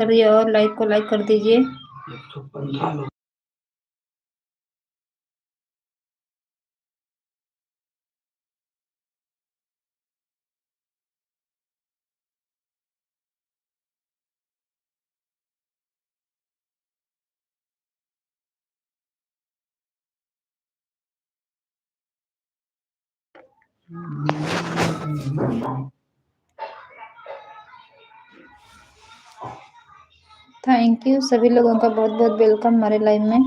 करिए और लाइक को लाइक कर दीजिए। 115 लोग थैंक यू सभी लोगों का बहुत बहुत वेलकम हमारे लाइव में।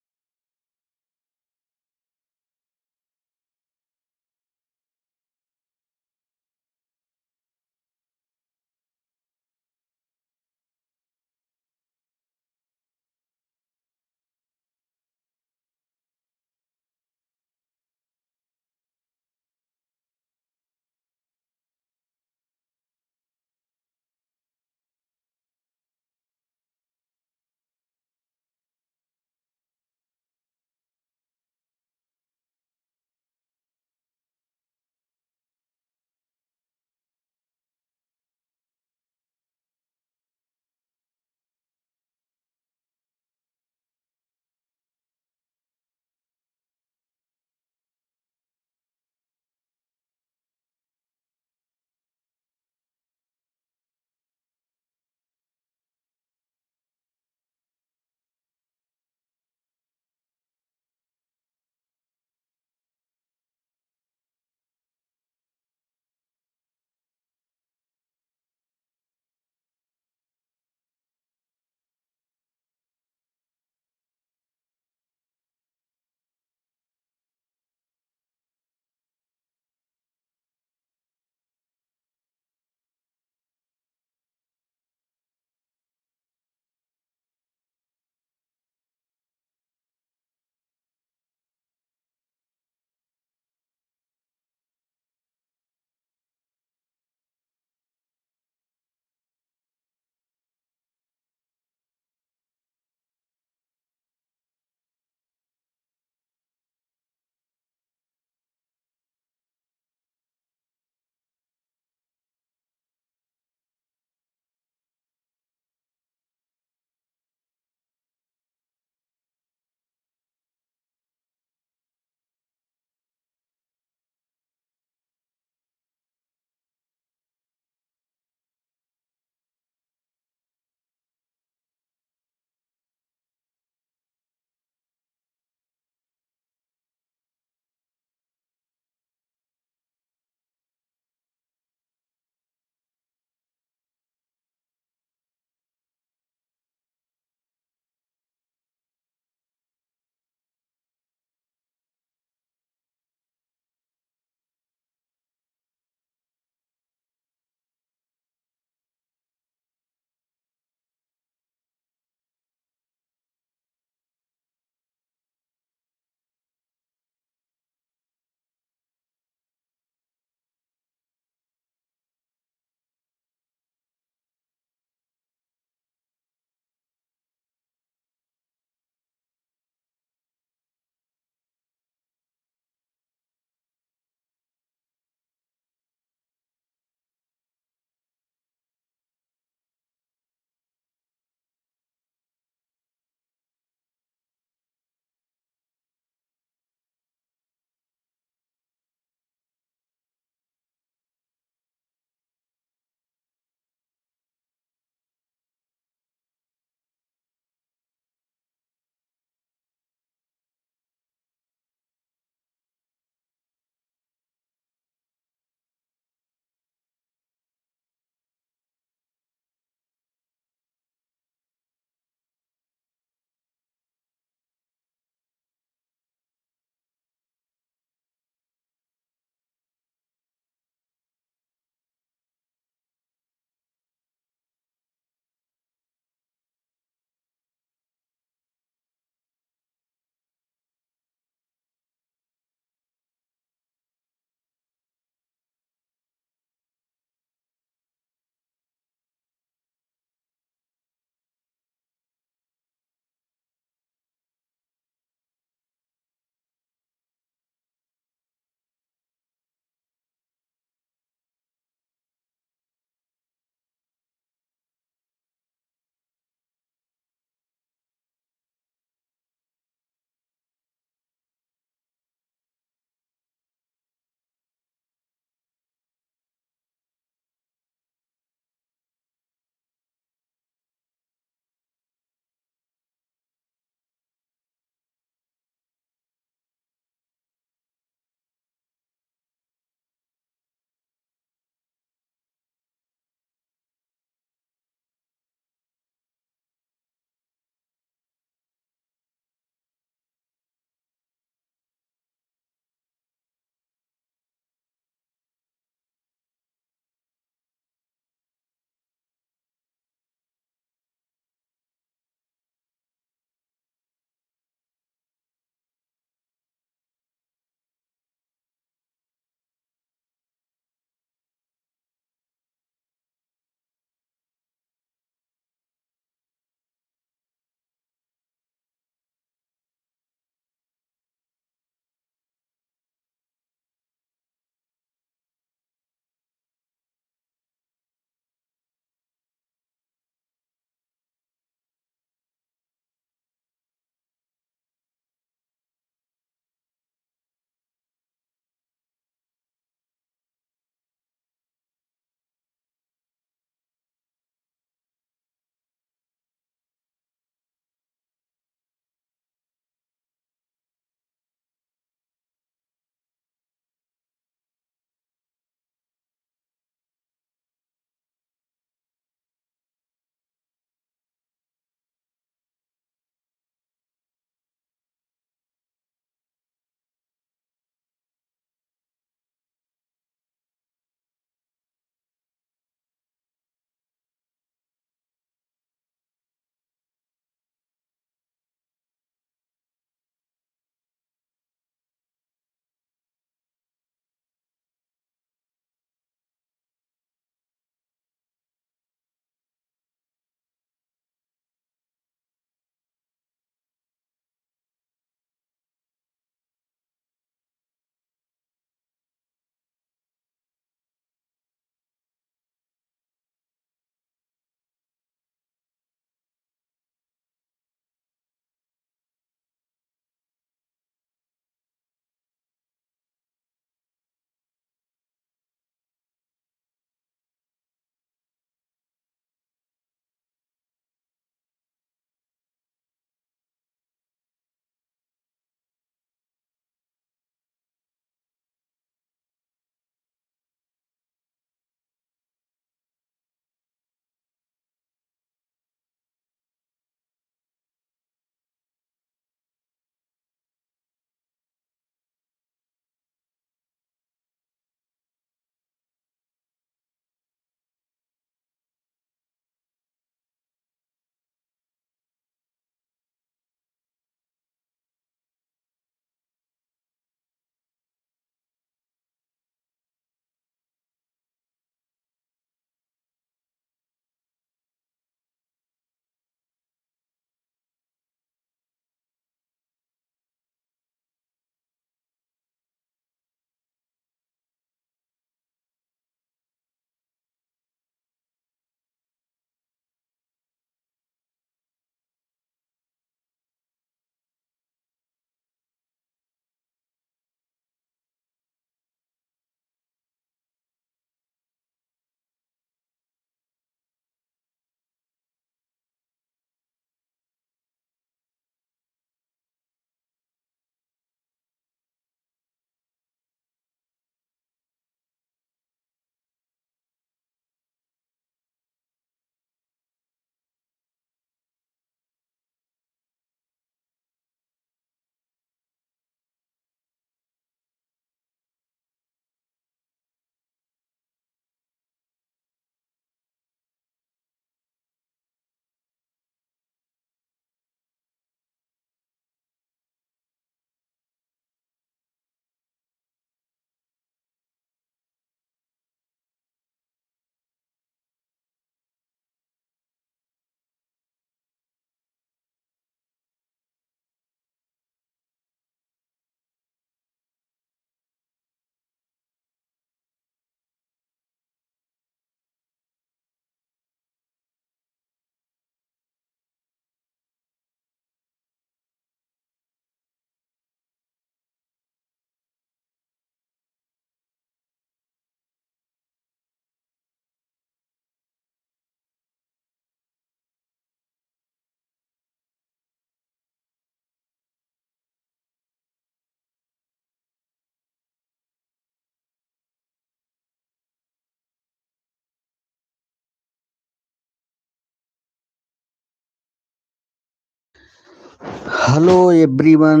हेलो एवरीवन,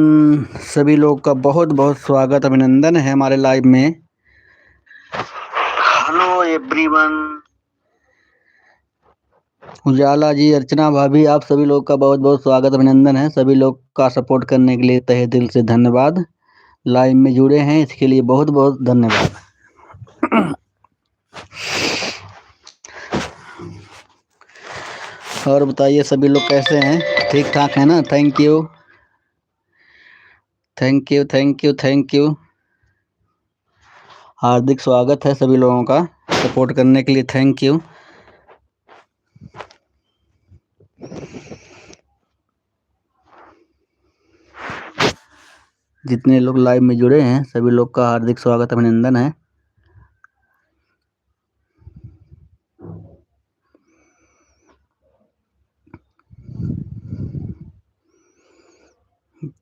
सभी लोग का बहुत बहुत स्वागत अभिनंदन है हमारे लाइव में। हेलो एवरीवन, उजाला जी, अर्चना भाभी, आप सभी लोग का बहुत बहुत स्वागत अभिनंदन है। सभी लोग का सपोर्ट करने के लिए तहे दिल से धन्यवाद। लाइव में जुड़े हैं इसके लिए बहुत बहुत धन्यवाद। और बताइए सभी लोग कैसे हैं? ठीक ठाक है ना? Thank you thank you thank you thank you. हार्दिक स्वागत है सभी लोगों का, सपोर्ट करने के लिए थैंक यू। जितने लोग लाइव में जुड़े हैं सभी लोग का हार्दिक स्वागत अभिनंदन है।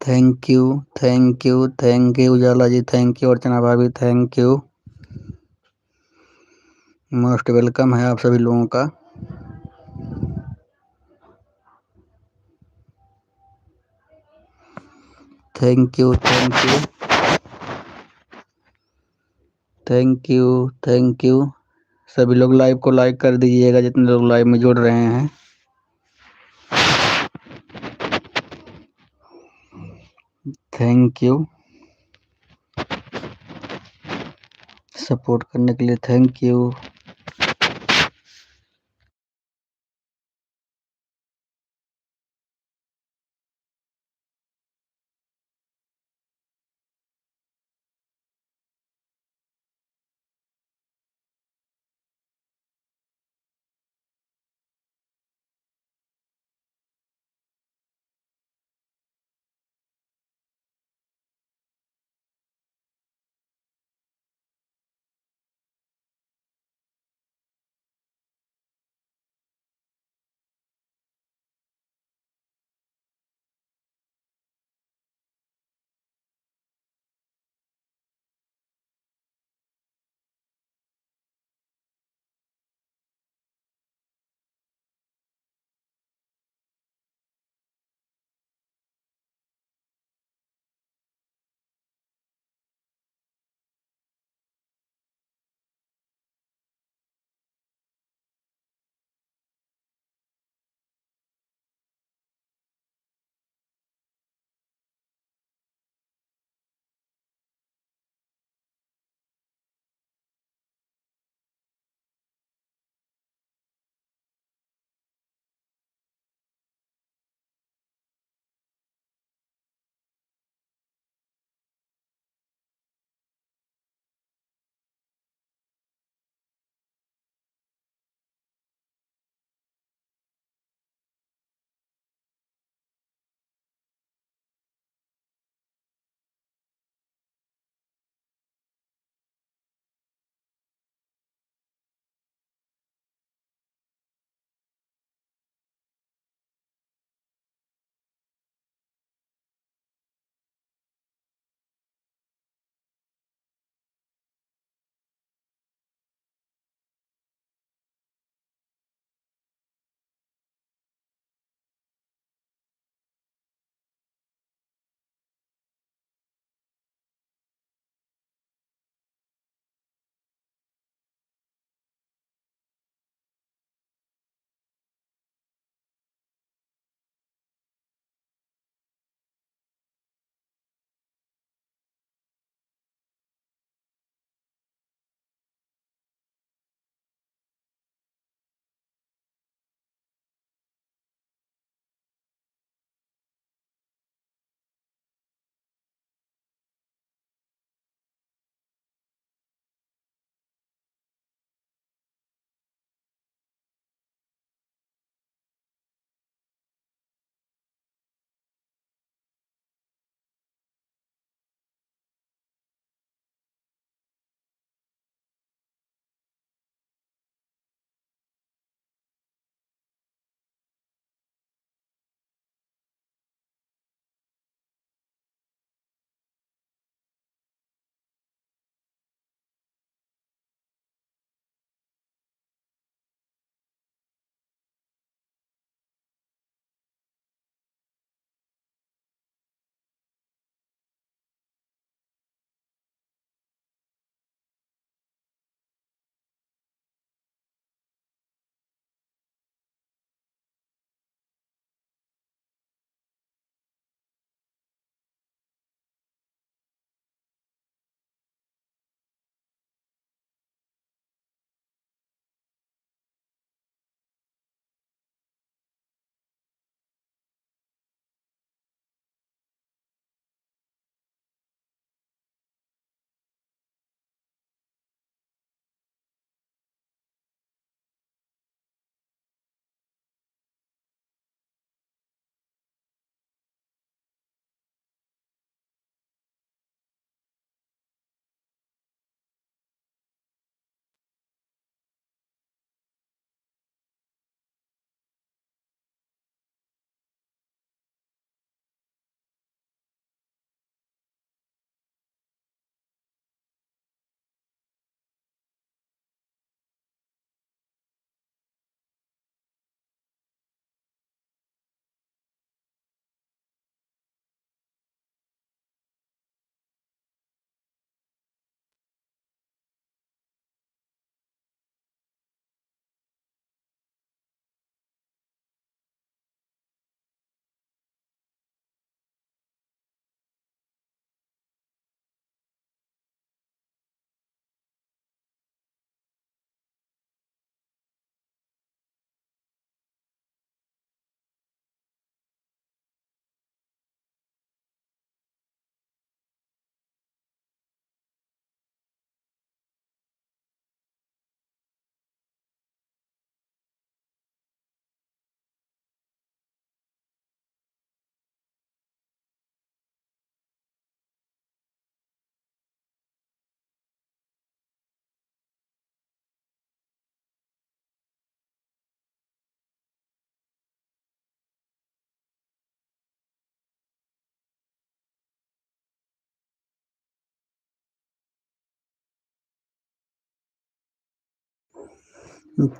Thank you thank you thank you Ujala ji, thank you Archana भाभी, थैंक यू। मोस्ट वेलकम है आप सभी लोगों का। Thank you thank you thank you thank you. सभी लोग लाइव को लाइक कर दीजिएगा जितने लोग लाइव में जुड़ रहे हैं। थैंक यू सपोर्ट करने के लिए, thank you.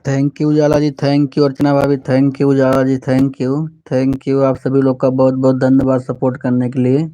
Thank you Ujala ji, thank you Archana भाभी, thank you Ujala ji, thank you. Thank you आप सभी लोग का बहुत बहुत धन्यवाद सपोर्ट करने के लिए।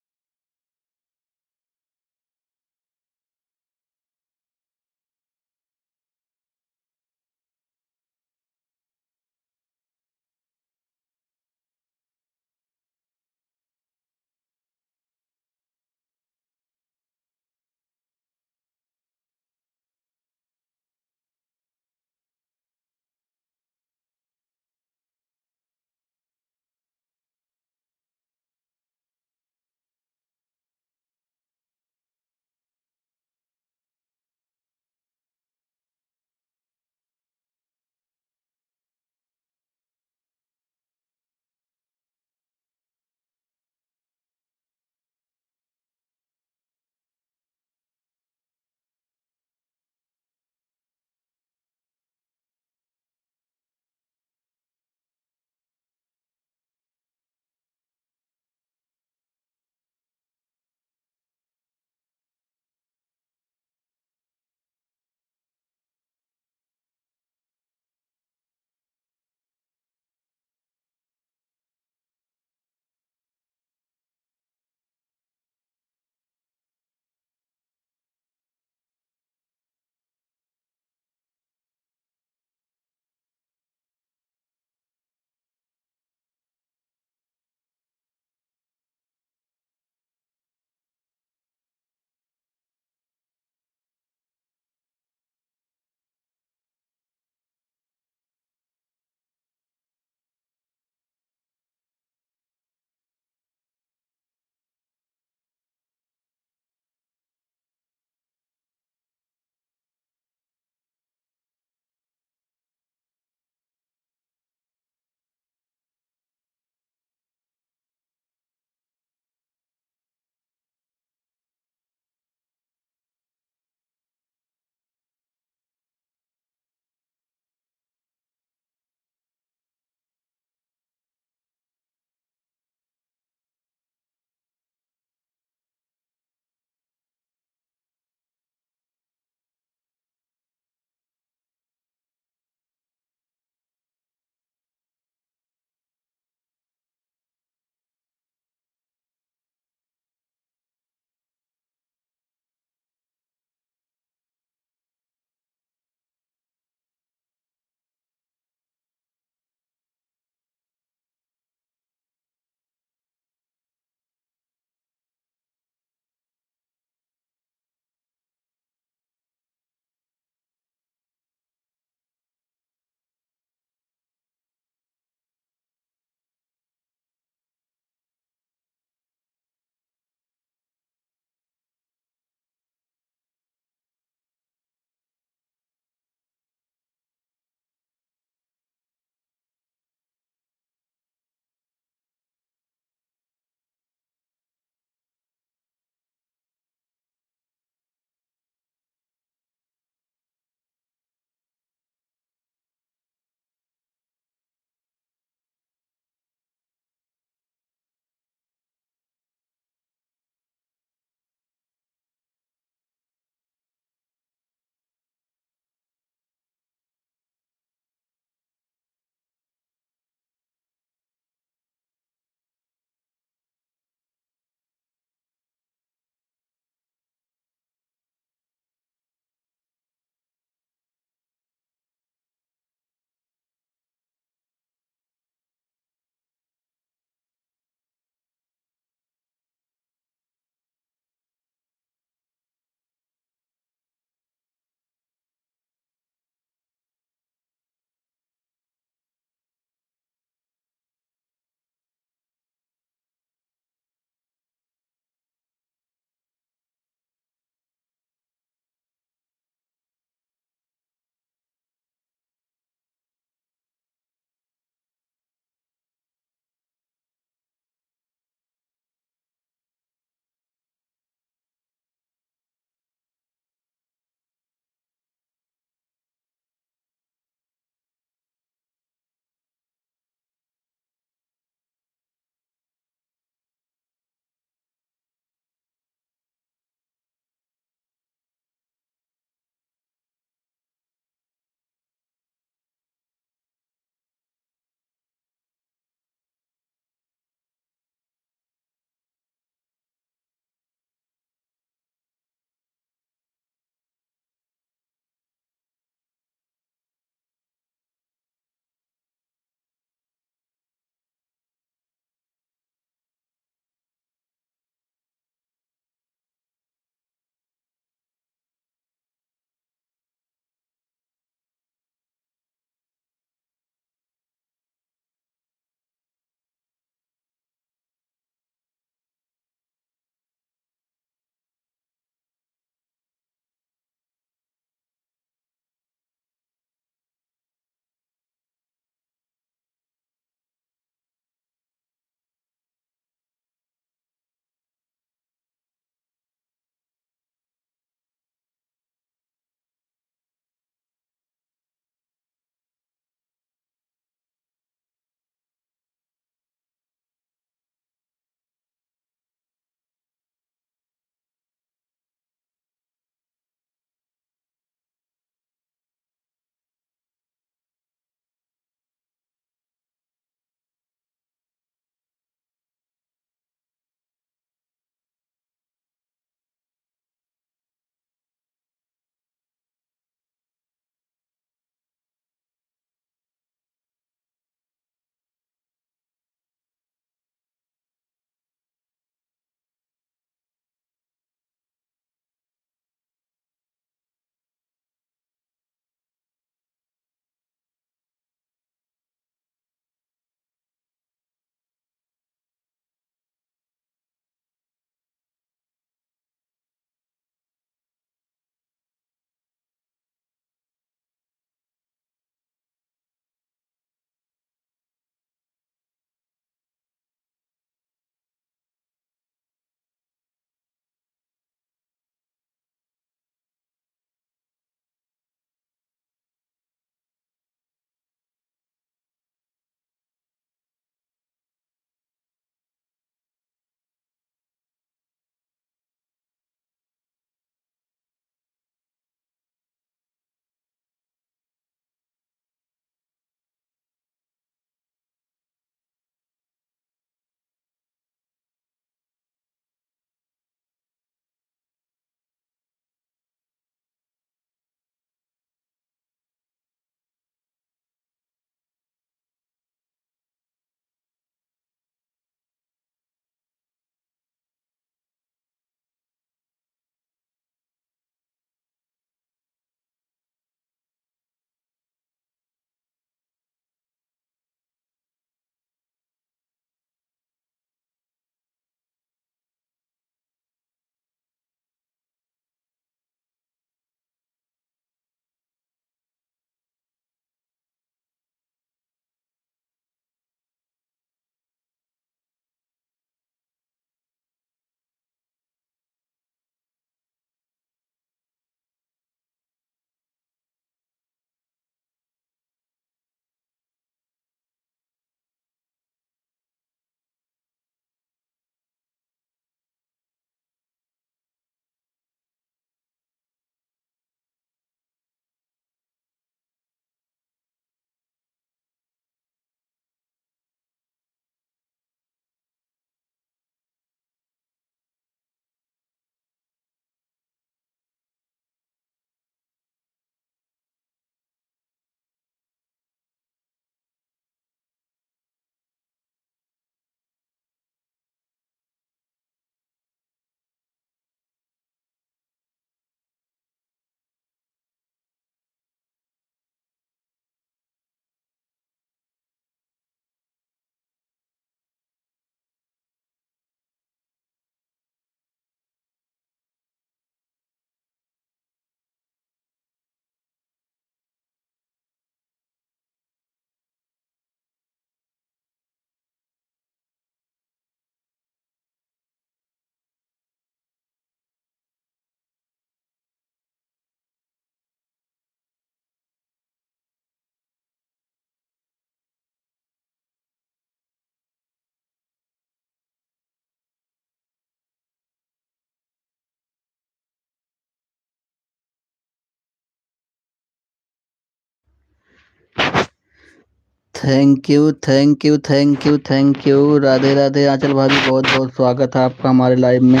Thank you, thank you, thank you, thank you. Radhe Radhe Anchal भाभी, बहुत बहुत स्वागत है आपका हमारे लाइव में।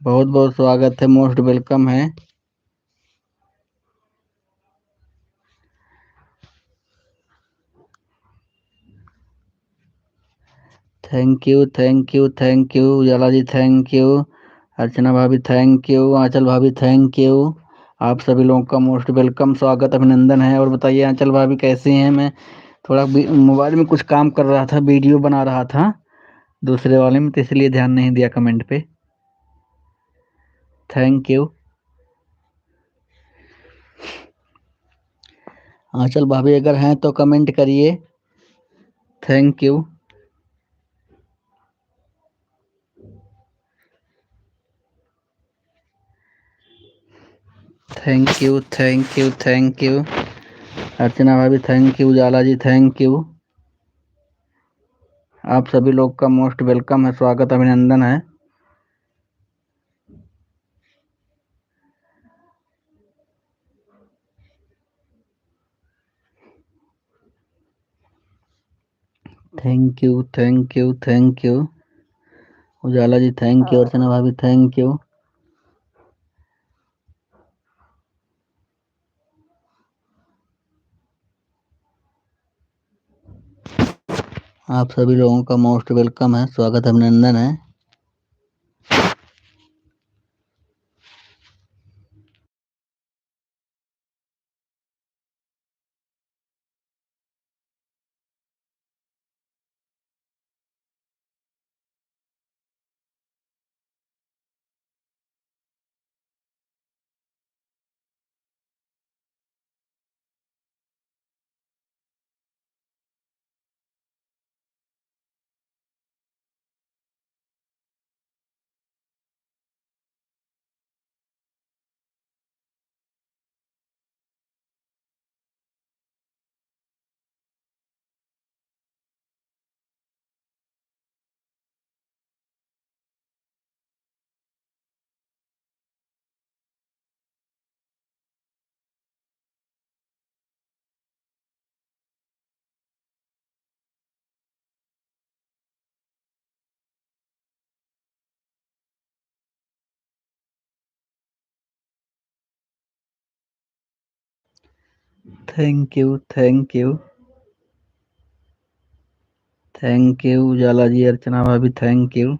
बहुत बहुत स्वागत है, मोस्ट वेलकम है। Thank you, thank you, thank you. Ujala ji thank you. Archana भाभी थैंक यू। आंचल भाभी थैंक यू। आप सभी लोगों का मोस्ट वेलकम, स्वागत, अभिनंदन है। और बताइए आंचल भाभी कैसी हैं? मैं थोड़ा मोबाइल में कुछ काम कर रहा था, वीडियो बना रहा था दूसरे वाले में, तो इसलिए ध्यान नहीं दिया कमेंट पे। Thank you. आंचल भाभी अगर हैं तो कमेंट करिए। Thank you. Thank you, thank you, thank you. Archana भाभी thank you. Ujala ji thank you. आप सभी लोग का मोस्ट वेलकम है, स्वागत, अभिनंदन है। Thank you, thank you, thank you. Ujala ji thank you. Archana भाभी थैंक यू। आप सभी लोगों का मोस्ट वेलकम है, स्वागत, अभिनंदन है। Thank you, thank you, thank you. Ujala ji, Archana भाभी थैंक यू।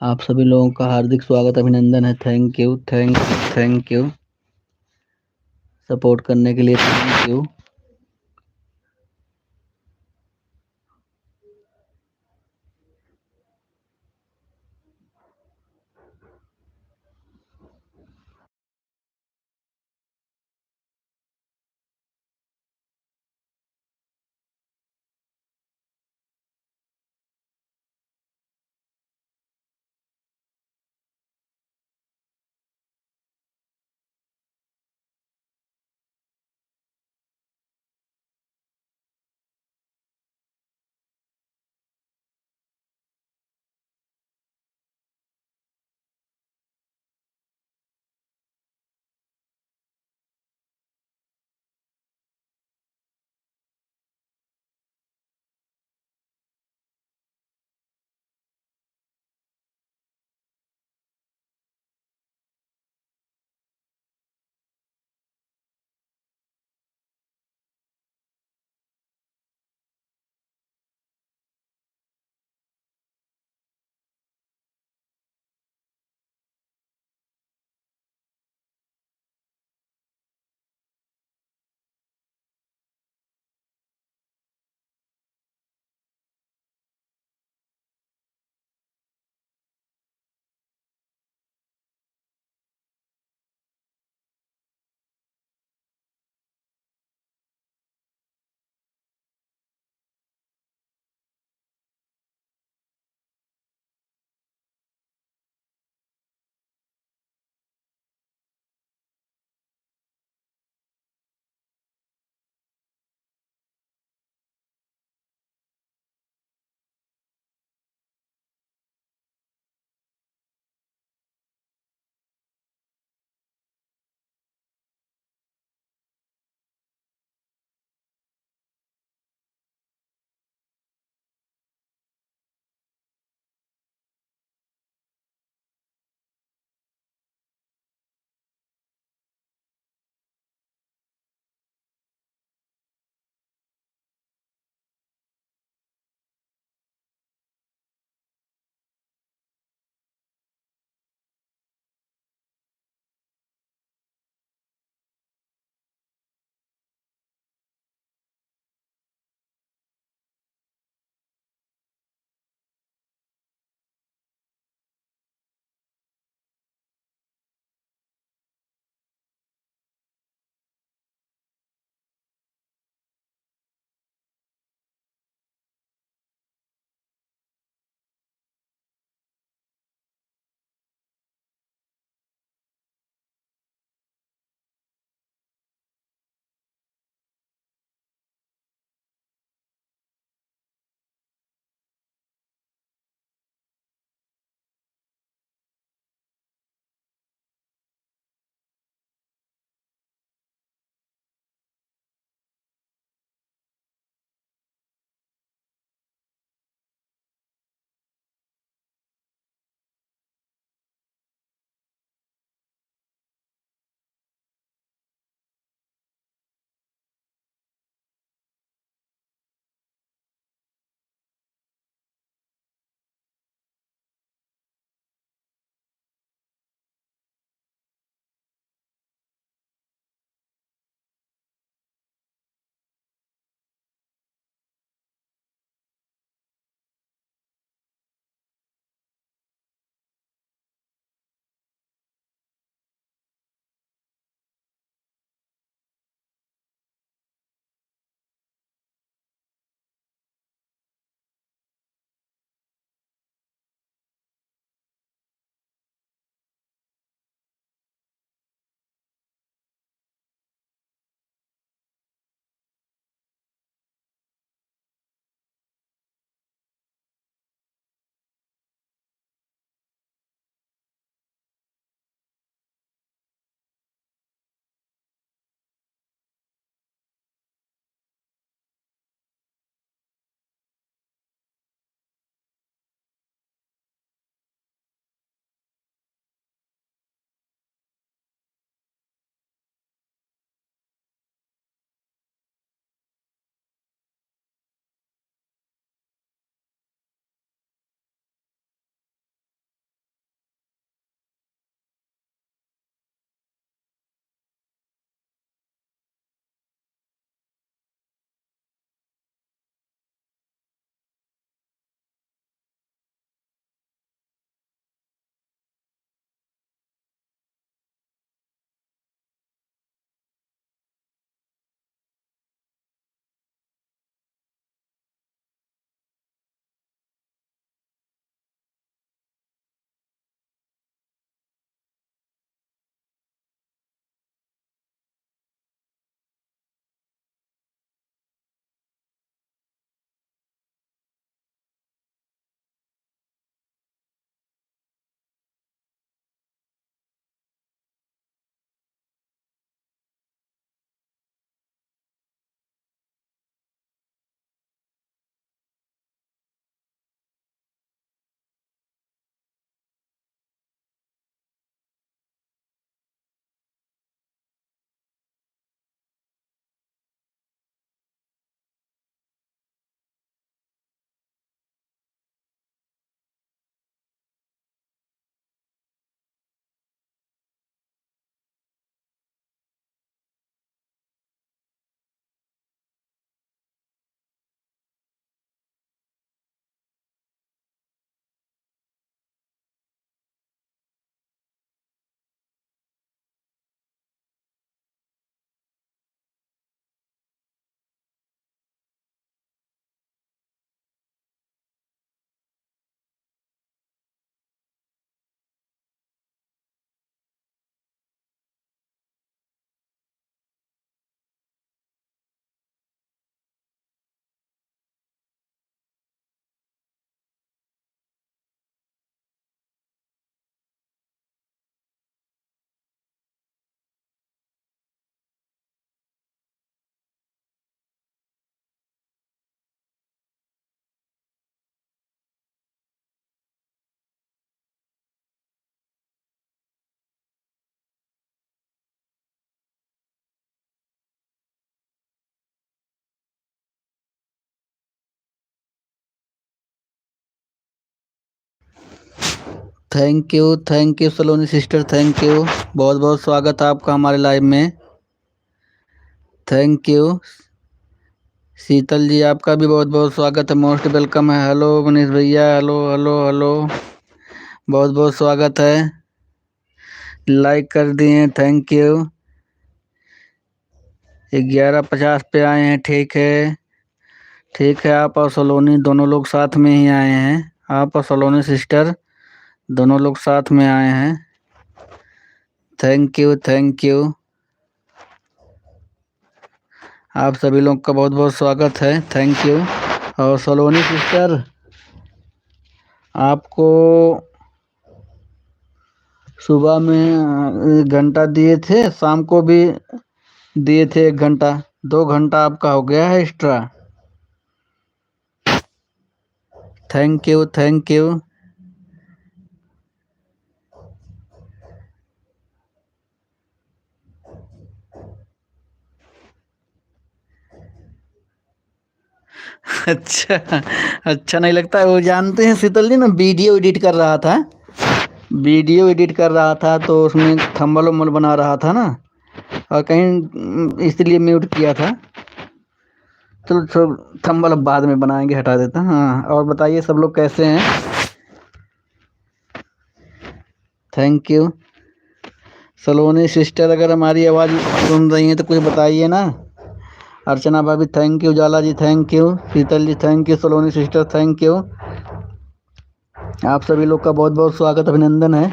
आप सभी लोगों का हार्दिक स्वागत, अभिनंदन है। Thank you, thank you, thank you. Support करने के लिए thank you. Thank you Saloni sister, thank you. बहुत बहुत स्वागत है आपका हमारे लाइव में। Thank you. शीतल जी आपका भी बहुत बहुत स्वागत है, मोस्ट वेलकम है। हेलो मनीष भैया, हेलो हेलो हेलो, बहुत बहुत स्वागत है। लाइक कर दिए, थैंक यू। 11:50 पे आए हैं, ठीक है ठीक है। आप और सलोनी दोनों लोग साथ में ही आए हैं, आप और सलोनी सिस्टर दोनों लोग साथ में आए हैं। Thank you thank you. आप सभी लोग का बहुत बहुत स्वागत है, थैंक यू। और सलोनी सिस्टर, आपको सुबह में 1 घंटा दिए थे, शाम को भी दिए थे 1 घंटा, 2 घंटा आपका हो गया है extra. Thank you thank you. अच्छा, अच्छा नहीं लगता। वो जानते हैं शीतल जी ना, वीडियो एडिट कर रहा था, वीडियो एडिट कर रहा था तो उसमें थंबल वंबल बना रहा था ना, और कहीं इसलिए म्यूट किया था। चलो छोड़, थंबल अब बाद में बनाएंगे, हटा देता। हाँ, और बताइए सब लोग कैसे हैं? Thank you. सलोनी सिस्टर अगर हमारी आवाज़ सुन रही हैं तो कुछ बताइए ना। अर्चना भाभी thank you, Ujala ji thank you, Sheetal ji thank you, Saloni sister thank you. आप सभी लोग का बहुत बहुत स्वागत, अभिनंदन है।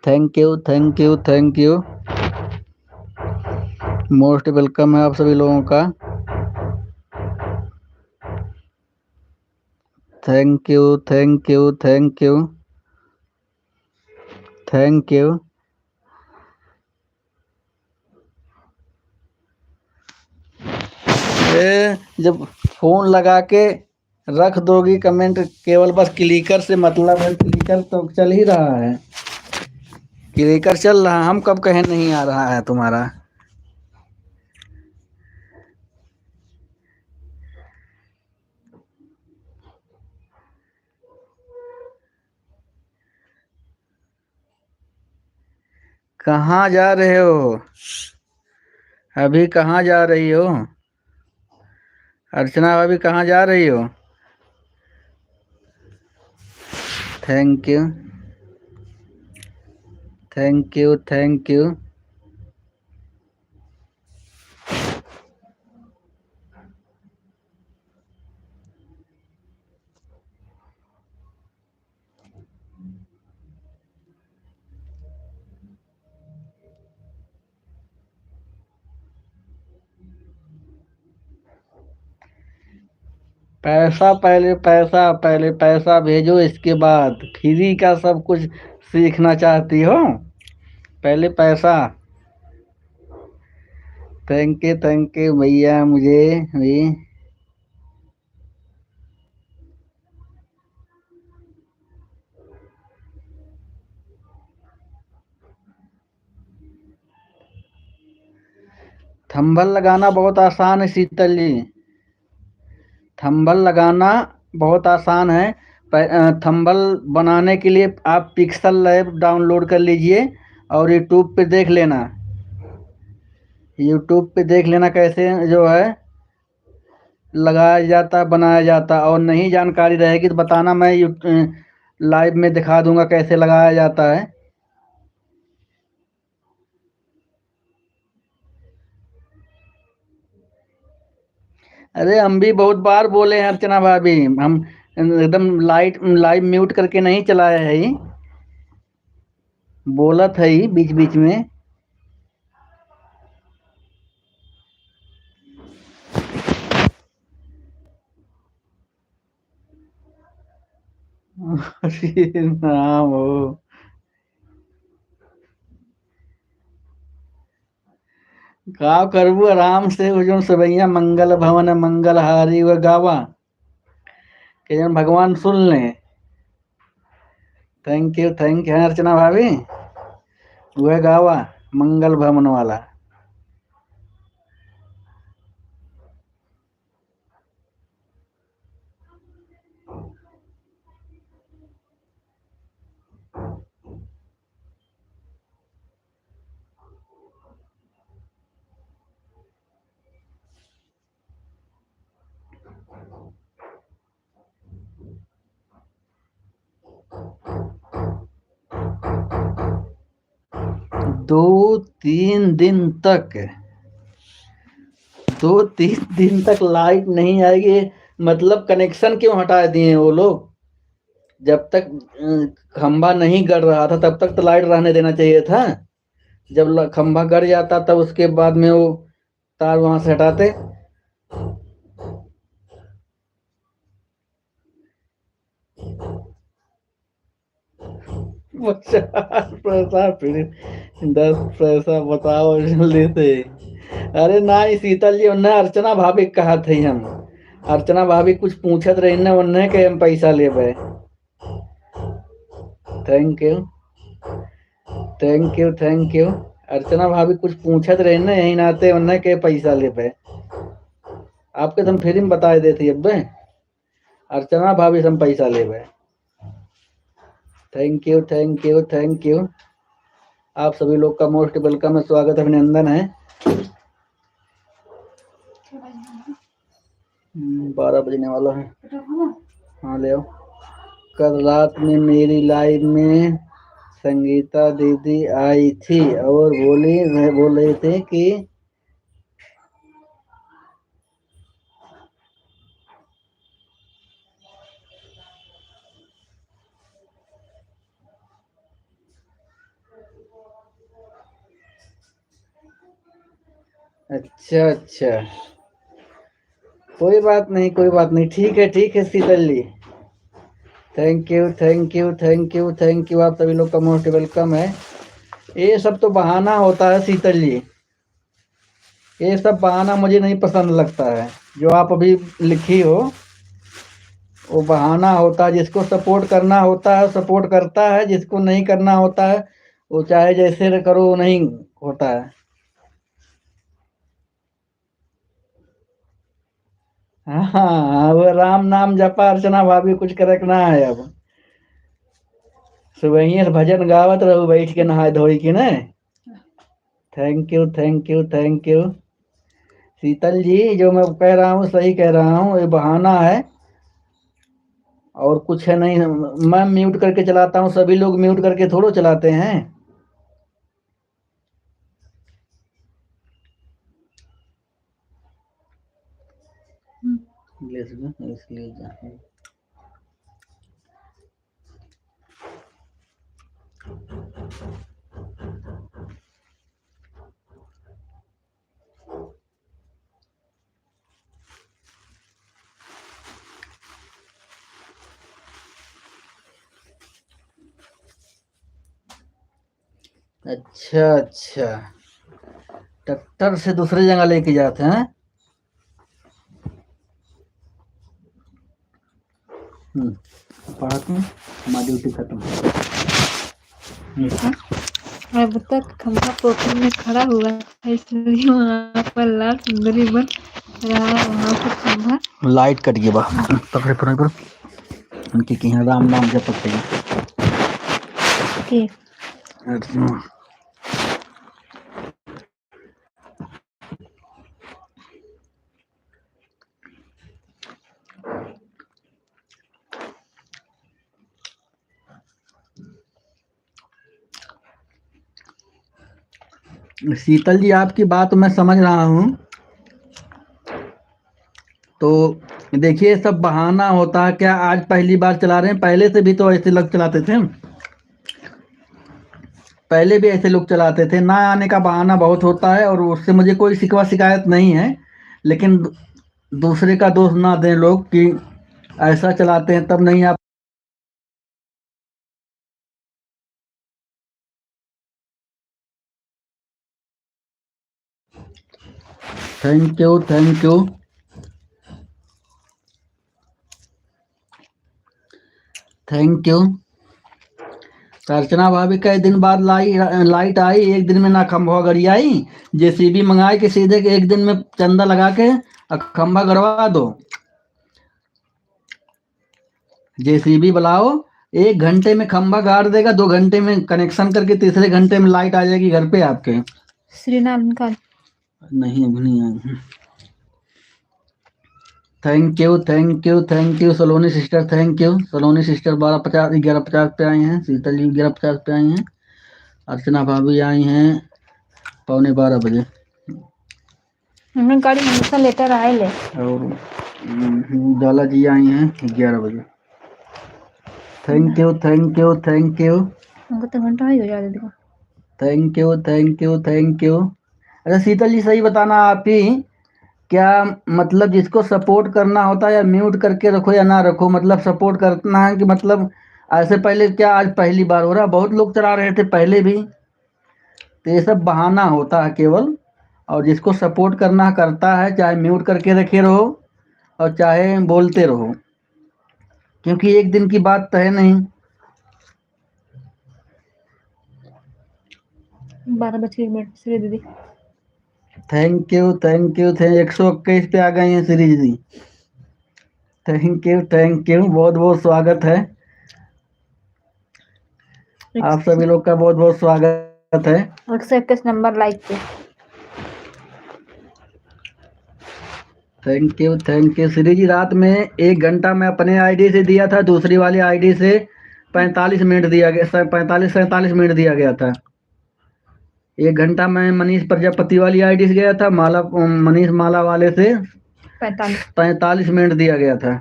Thank you thank you thank you, most welcome है आप सभी लोगों का। Thank you thank you thank you thank you. जब फोन लगा के रख दोगी कमेंट, केवल बस क्लिकर से मतलब है, क्लिकर तो चल ही रहा है, क्लिकर चल रहा है। हम कब कहें नहीं आ रहा है तुम्हारा? कहाँ जा रहे हो अभी, कहाँ जा रही हो अर्चना भाभी, कहाँ जा रही हो? Thank you thank you thank you. पहले पैसा भेजो, इसके बाद फ्री का सब कुछ सीखना चाहती हो, पहले पैसा। थैंक यू भैया, मुझे भी थंबल लगाना बहुत आसान है शीतल जी, थंबल लगाना बहुत आसान है। थंबल बनाने के लिए आप पिक्सल लैब डाउनलोड कर लीजिए और यूट्यूब पे देख लेना, यूट्यूब पे देख लेना कैसे जो है लगाया जाता, बनाया जाता। और नहीं जानकारी रहेगी तो बताना, मैं लाइव में दिखा दूंगा कैसे लगाया जाता है। अरे हम भी बहुत बार बोले हैं अर्चना भाभी, हम एकदम लाइव म्यूट करके नहीं चलाया है ही, बोला था ही बीच बीच में। हाँ वो का करबू आराम से, वो जो सबैया मंगल भवन मंगल हारी व गावा, कि जन भगवान सुन लें। थैंक यू अर्चना भाभी, वह गावा मंगल भवन वाला। 2-3 दिन तक 2-3 दिन तक लाइट नहीं आएगी, मतलब कनेक्शन क्यों हटा दिए वो लोग? जब तक खंभा नहीं गड़ रहा था तब तक तो लाइट रहने देना चाहिए था। जब खंभा गड़ जाता तब उसके बाद में वो तार वहां से हटाते। पैसा फिर 10 पैसा बताओ जल्दी से। अरे ना ही शीतल जी उन्हें अर्चना भाभी कहा थे हम। अर्चना भाभी कुछ पूछत रही ना उन्हें के हम पैसा लेबे। Thank you thank you thank you. Archana भाभी कुछ पूछत रही ना यही नाते उन्हें के पैसा लेबे। आपके तुम फिर बता देती अब अर्चना भाभी से हम पैसा लेबे। Thank you thank you thank you. आप सभी लोग का मोस्ट वेलकम है, स्वागत अभिनंदन है। 12 बजने वाला है। हाँ ले आओ। कल रात में मेरी लाइव में संगीता दीदी आई थी और बोल रहे थे कि अच्छा अच्छा, कोई बात नहीं कोई बात नहीं, ठीक है Sheetal ji. Thank you thank you thank you thank you. आप सभी लोग का मोस्ट वेलकम है। ये सब तो बहाना होता है शीतल जी, ये सब बहाना मुझे नहीं पसंद लगता है। जो आप अभी लिखी हो वो बहाना होता है। जिसको सपोर्ट करना होता है सपोर्ट करता है, जिसको नहीं करना होता है वो चाहे जैसे करो वो नहीं होता है। हाँ वो राम नाम जपा अर्चना भाभी कुछ करना है अब। सुबह भजन गावत रहो बैठ के नहाए धोई के ना। Thank you thank you thank you. Sheetal ji जो मैं कह रहा हूँ सही कह रहा हूँ, ये बहाना है और कुछ है नहीं। मैं म्यूट करके चलाता हूँ, सभी लोग म्यूट करके थोड़ो चलाते हैं। इसलिए अच्छा अच्छा, ट्रैक्टर से दूसरी जगह लेके जाते हैं। पढ़ाते हैं, हमारी ड्यूटी खत्म। अब तक खंभा पोखर में खड़ा हुआ है इसलिए वहाँ पर लाल सुंदरी बन रहा है। वहाँ पर खंभा लाइट कट गई बा पकड़े पकड़े पर उनके के यहाँ राम नाम जपते हैं। शीतल जी आपकी बात मैं समझ रहा हूँ। तो देखिए सब बहाना होता है क्या? आज पहली बार चला रहे हैं, पहले से भी तो ऐसे लोग चलाते थे। पहले भी ऐसे लोग चलाते थे। ना आने का बहाना बहुत होता है और उससे मुझे कोई शिकवा शिकायत नहीं है, लेकिन दूसरे का दोष ना दें लोग कि ऐसा चलाते हैं तब नहीं। आप thank you thank you. Thank you. Archana भाभी कई दिन बाद लाइट आई, एक दिन में ना खंभा गड़ी आई। जेसीबी मंगाए के सीधे एक दिन में चंदा लगा के खंभा गड़वा दो। जेसीबी बुलाओ, 1 घंटे में खंभा गाड़ देगा, 2 घंटे में कनेक्शन करके तीसरे घंटे में लाइट आ जाएगी घर पे आपके। श्रीनाम निकाल। नहीं अभी नहीं आई। Thank you thank you thank you Saloni sister, thank you Saloni sister. 12:50 11:50 पे आई हैं। शीतल जी 11:50 पे आई हैं। अर्चना भाभी आई हैं 11:15 बजे हमने गाड़ी हमेशा लेकर आए ले। और जाला जी आई हैं 11 बजे। Thank you thank you thank you हमको तो घंटा ही हो जाए देखो। Thank you thank you thank you. अच्छा शीतल जी सही बताना आप ही क्या मतलब जिसको सपोर्ट करना होता है या म्यूट करके रखो या ना रखो, मतलब सपोर्ट करना है कि मतलब ऐसे पहले क्या आज पहली बार हो रहा, बहुत लोग चला रहे थे पहले भी, तो ये सब बहाना होता है केवल। और जिसको सपोर्ट करना करता है, चाहे म्यूट करके रखे रहो और चाहे बोलते रहो, क्योंकि एक दिन की बात तो है नहीं। 12:01 श्री दीदी। थैंक यू 121 पे आ गए हैं श्री जी। थैंक यू बहुत बहुत स्वागत है आप सभी लोग का, बहुत बहुत स्वागत है। 121 नंबर लाइक पे। थैंक यू श्री जी। रात में 1 घंटा मैं अपने आईडी से दिया था, दूसरी वाली आईडी से 45 मिनट दिया गया, 45-47 मिनट दिया गया था। 1 घंटा मैं मनीष प्रजापति वाली आईडी से गया था, मनीष माला वाले से 45 मिनट दिया गया था।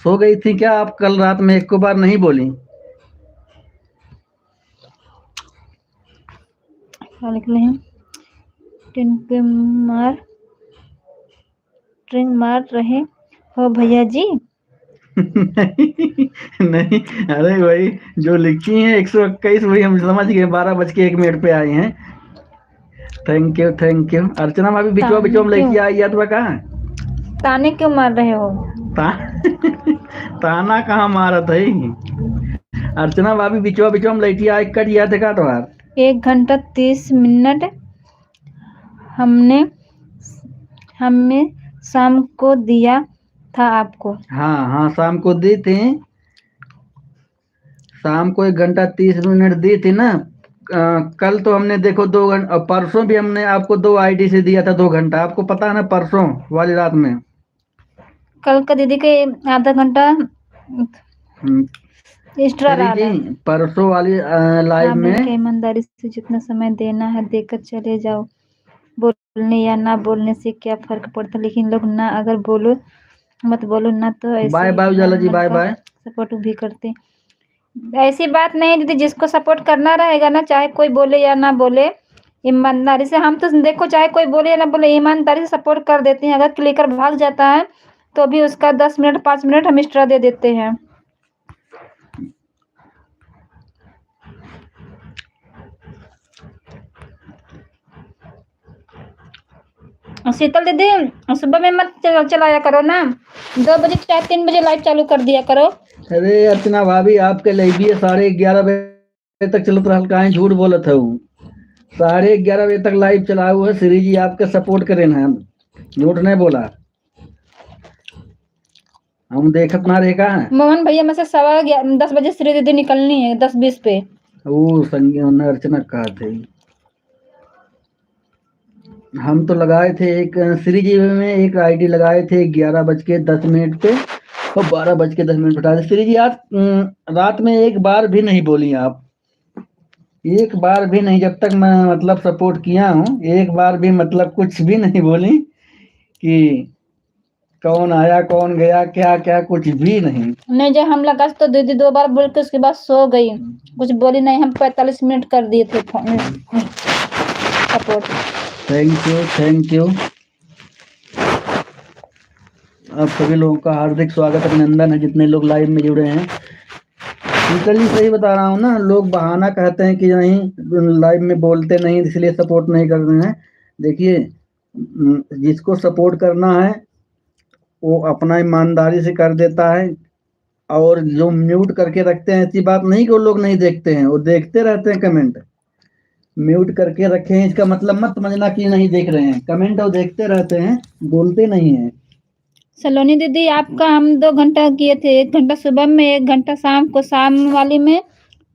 सो गई थी क्या आप कल रात में? एक को बार नहीं बोली। लिखले हैं ट्रिंग मार रहे हो भैया जी। नहीं अरे भाई जो लिखी है 121 वही हम समझ गए। 12:01 पे आए हैं। Thank you. अर्चना भाभी बिचवा बिचवा में लेके आई या तो कहा ताने क्यों मार रहे हो? ताना कहाँ मारा था? अर्चना भाभी बिचवा बिचवा में लेके आई कट गया था तो 1 घंटा 30 मिनट हमने शाम को दिया था आपको। हाँ शाम को दी थी, शाम को 1 घंटा 30 मिनट दी थी ना। कल तो हमने देखो 2 घंटा, और परसों भी हमने आपको 2 आईडी से दिया था 2 घंटा, आपको पता है ना, परसों वाली रात में। कल का दीदी के आधा घंटा एक्स्ट्रा रहा जी परसों वाली लाइव में ईमानदारी से जितना समय देना है देकर चले जाओ। बोलने या ना बोलने से क्या फर्क पड़ता, लेकिन लोग ना अगर बोलो मत बोलो ना तो ऐसे बाय बाय उजाला जी, बाय बाय। सपोर्ट भी करते। ऐसी बात नहीं दीदी, जिसको सपोर्ट करना रहेगा ना, चाहे कोई बोले या ना बोले, ईमानदारी से हम तो देखो चाहे कोई बोले या ना बोले ईमानदारी से सपोर्ट कर देते हैं। अगर क्लिकर भाग जाता है तो भी उसका 10 मिनट 5 मिनट हम एक्स्ट्रा दे देते हैं। शीतल दीदी सुबह में मत चलाया करो ना, 2 बजे चाहे 3 बजे लाइव चालू कर दिया करो। अरे अर्चना भाभी आपके लिए भी 11:30 बजे तक चलत रहा, कहीं झूठ बोलत हूँ। 11:30 बजे तक लाइव चला हुआ है। श्री जी आपके सपोर्ट करें ना, हम झूठ नहीं बोला, हम देखत ना रहेगा। मोहन भैया में से 10 बजे श्री दीदी निकलनी है 10:20 पे। वो संज्ञा अर्चना कहा थे, हम तो लगाए थे एक श्री जी में एक आईडी लगाए थे 11:10 पे और 12:10 उठा थे। श्री जी आज रात में एक बार भी नहीं बोली आप, एक बार भी नहीं, जब तक मैं मतलब सपोर्ट किया हूँ एक बार भी मतलब कुछ भी नहीं बोली कि कौन आया कौन गया क्या क्या, कुछ भी नहीं। जब हम लगा तो दीदी 2 बार बोल के उसके बाद सो गई, कुछ बोली नहीं। हम 45 मिनट कर दिए थे सपोर्ट। थैंक यू आप सभी लोगों का हार्दिक स्वागत अभिनंदन है, जितने लोग लाइव में जुड़े हैं। शीतल जी सही बता रहा हूँ ना, लोग बहाना कहते हैं कि नहीं लाइव में बोलते नहीं इसलिए सपोर्ट नहीं कर रहे हैं। देखिए जिसको सपोर्ट करना है वो अपना ईमानदारी से कर देता है, और जो म्यूट करके रखते हैं ऐसी बात नहीं कि वो लोग नहीं देखते हैं, वो देखते रहते हैं कमेंट। म्यूट करके रखे हैं इसका मतलब मत समझना कि नहीं देख रहे हैं, कमेंट वो देखते रहते हैं, बोलते नहीं हैं। सलोनी दीदी आपका हम 2 घंटा किए थे, 1 घंटा सुबह में 1 घंटा शाम को। शाम वाली में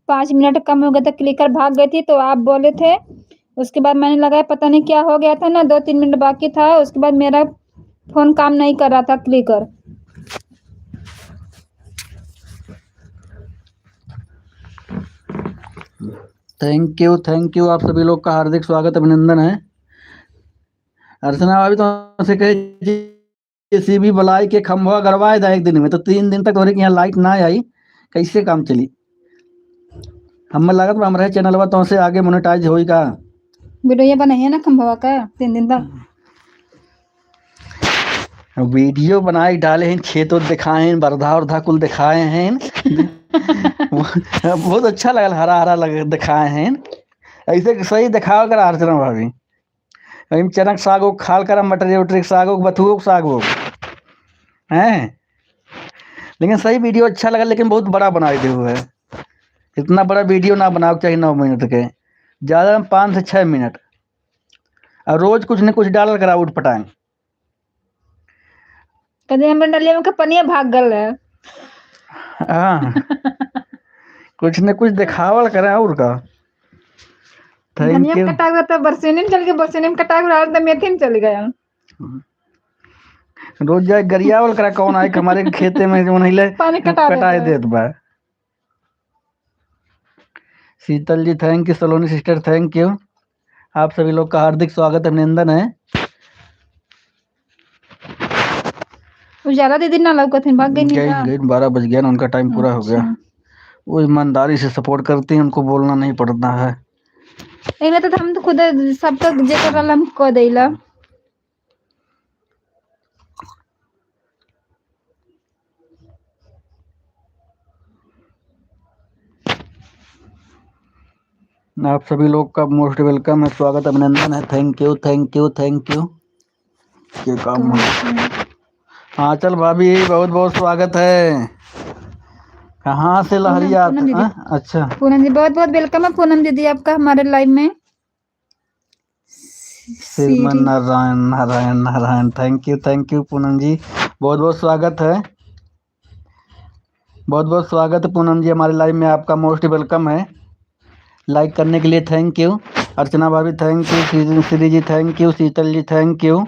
5 मिनट कम हो गया था, क्लिकर भाग गई थी तो आप बोले थे। उसके बाद मैंने लगाया, पता नहीं क्या हो गया था ना, 2-3 मिनट बाकी था, उसके बाद मेरा फोन काम नहीं कर रहा था क्लिकर। Thank you. आप सभी लोग का हार्दिक स्वागत अभिनंदन है। अर्चना भाभी तो से कहे जेसीबी बलाई के खंभवा गड़वाए था एक दिन में, तो 3 दिन तक तोरे के यहाँ लाइट ना आई, कैसे काम चली? हमें लागत बा हमारे चैनलवा तो से आगे मोनेटाइज होई का? वीडियो बनाइए ना खंभवा का 3 दिन तक। वीडियो बनाई डाले हैं, खेत दिखाए हैं, बरधा उरधा कुल दिखाए हैं। बहुत अच्छा लगल, हरा हरा लग दिखाए हैं। ऐसे सही दिखाओ कर अर्चना भाभी। कहीं चनक साग वो खाल कर मटर उटर साग वो बथुओ साग वो हैं, लेकिन सही वीडियो अच्छा लगा, लेकिन बहुत बड़ा बनाए दे हुए है। इतना बड़ा वीडियो ना बनाओ चाहिए 9 मिनट के, ज़्यादा 5 से 6 मिनट, और रोज कुछ न कुछ डाल कर उठ पटाएं। कदे हम डलिया में पनिया भाग गल है। हाँ कुछ न कुछ दिखावल करें और का। थैंक धनिया यू। कटा हुआ था, बरसीने में चल के बरसीने में कटा हुआ था, मेथी में चल गया। रोज जाए गरियावल करा कौन आए हमारे खेते में जो नहीं ले पानी कटा कटाए देता है। देत बा। Sheetal ji thank you, Saloni sister thank you. आप सभी लोग का हार्दिक स्वागत अभिनंदन है। उजाला दीदी ना लौकत है, भाग गई नहीं का? गई 12 बज गया ना, उनका टाइम पूरा हो गया। अच्छा। वो ईमानदारी से सपोर्ट करती हैं, उनको बोलना नहीं पड़ता है। एमे तो हम तो खुद सब तक जेकर वाला हम कह देला। आप सभी लोग का मोस्ट वेलकम है, स्वागत अभिनंदन है। Thank you thank you thank you. ये काम हो। हाँ चल भाभी बहुत बहुत स्वागत है। कहाँ से लहरिया? पूनम दीदी। अच्छा पूनम जी बहुत बहुत वेलकम है पूनम दीदी आपका हमारे लाइव में। श्रीमन नारायण नारायण नारायण। थैंक यू पूनम जी, बहुत बहुत स्वागत है। बहुत बहुत स्वागत है पूनम जी हमारे लाइव में, आपका मोस्ट वेलकम है। लाइक करने के लिए थैंक यू। अर्चना भाभी thank you, Shri ji thank you, Sheetal ji thank you,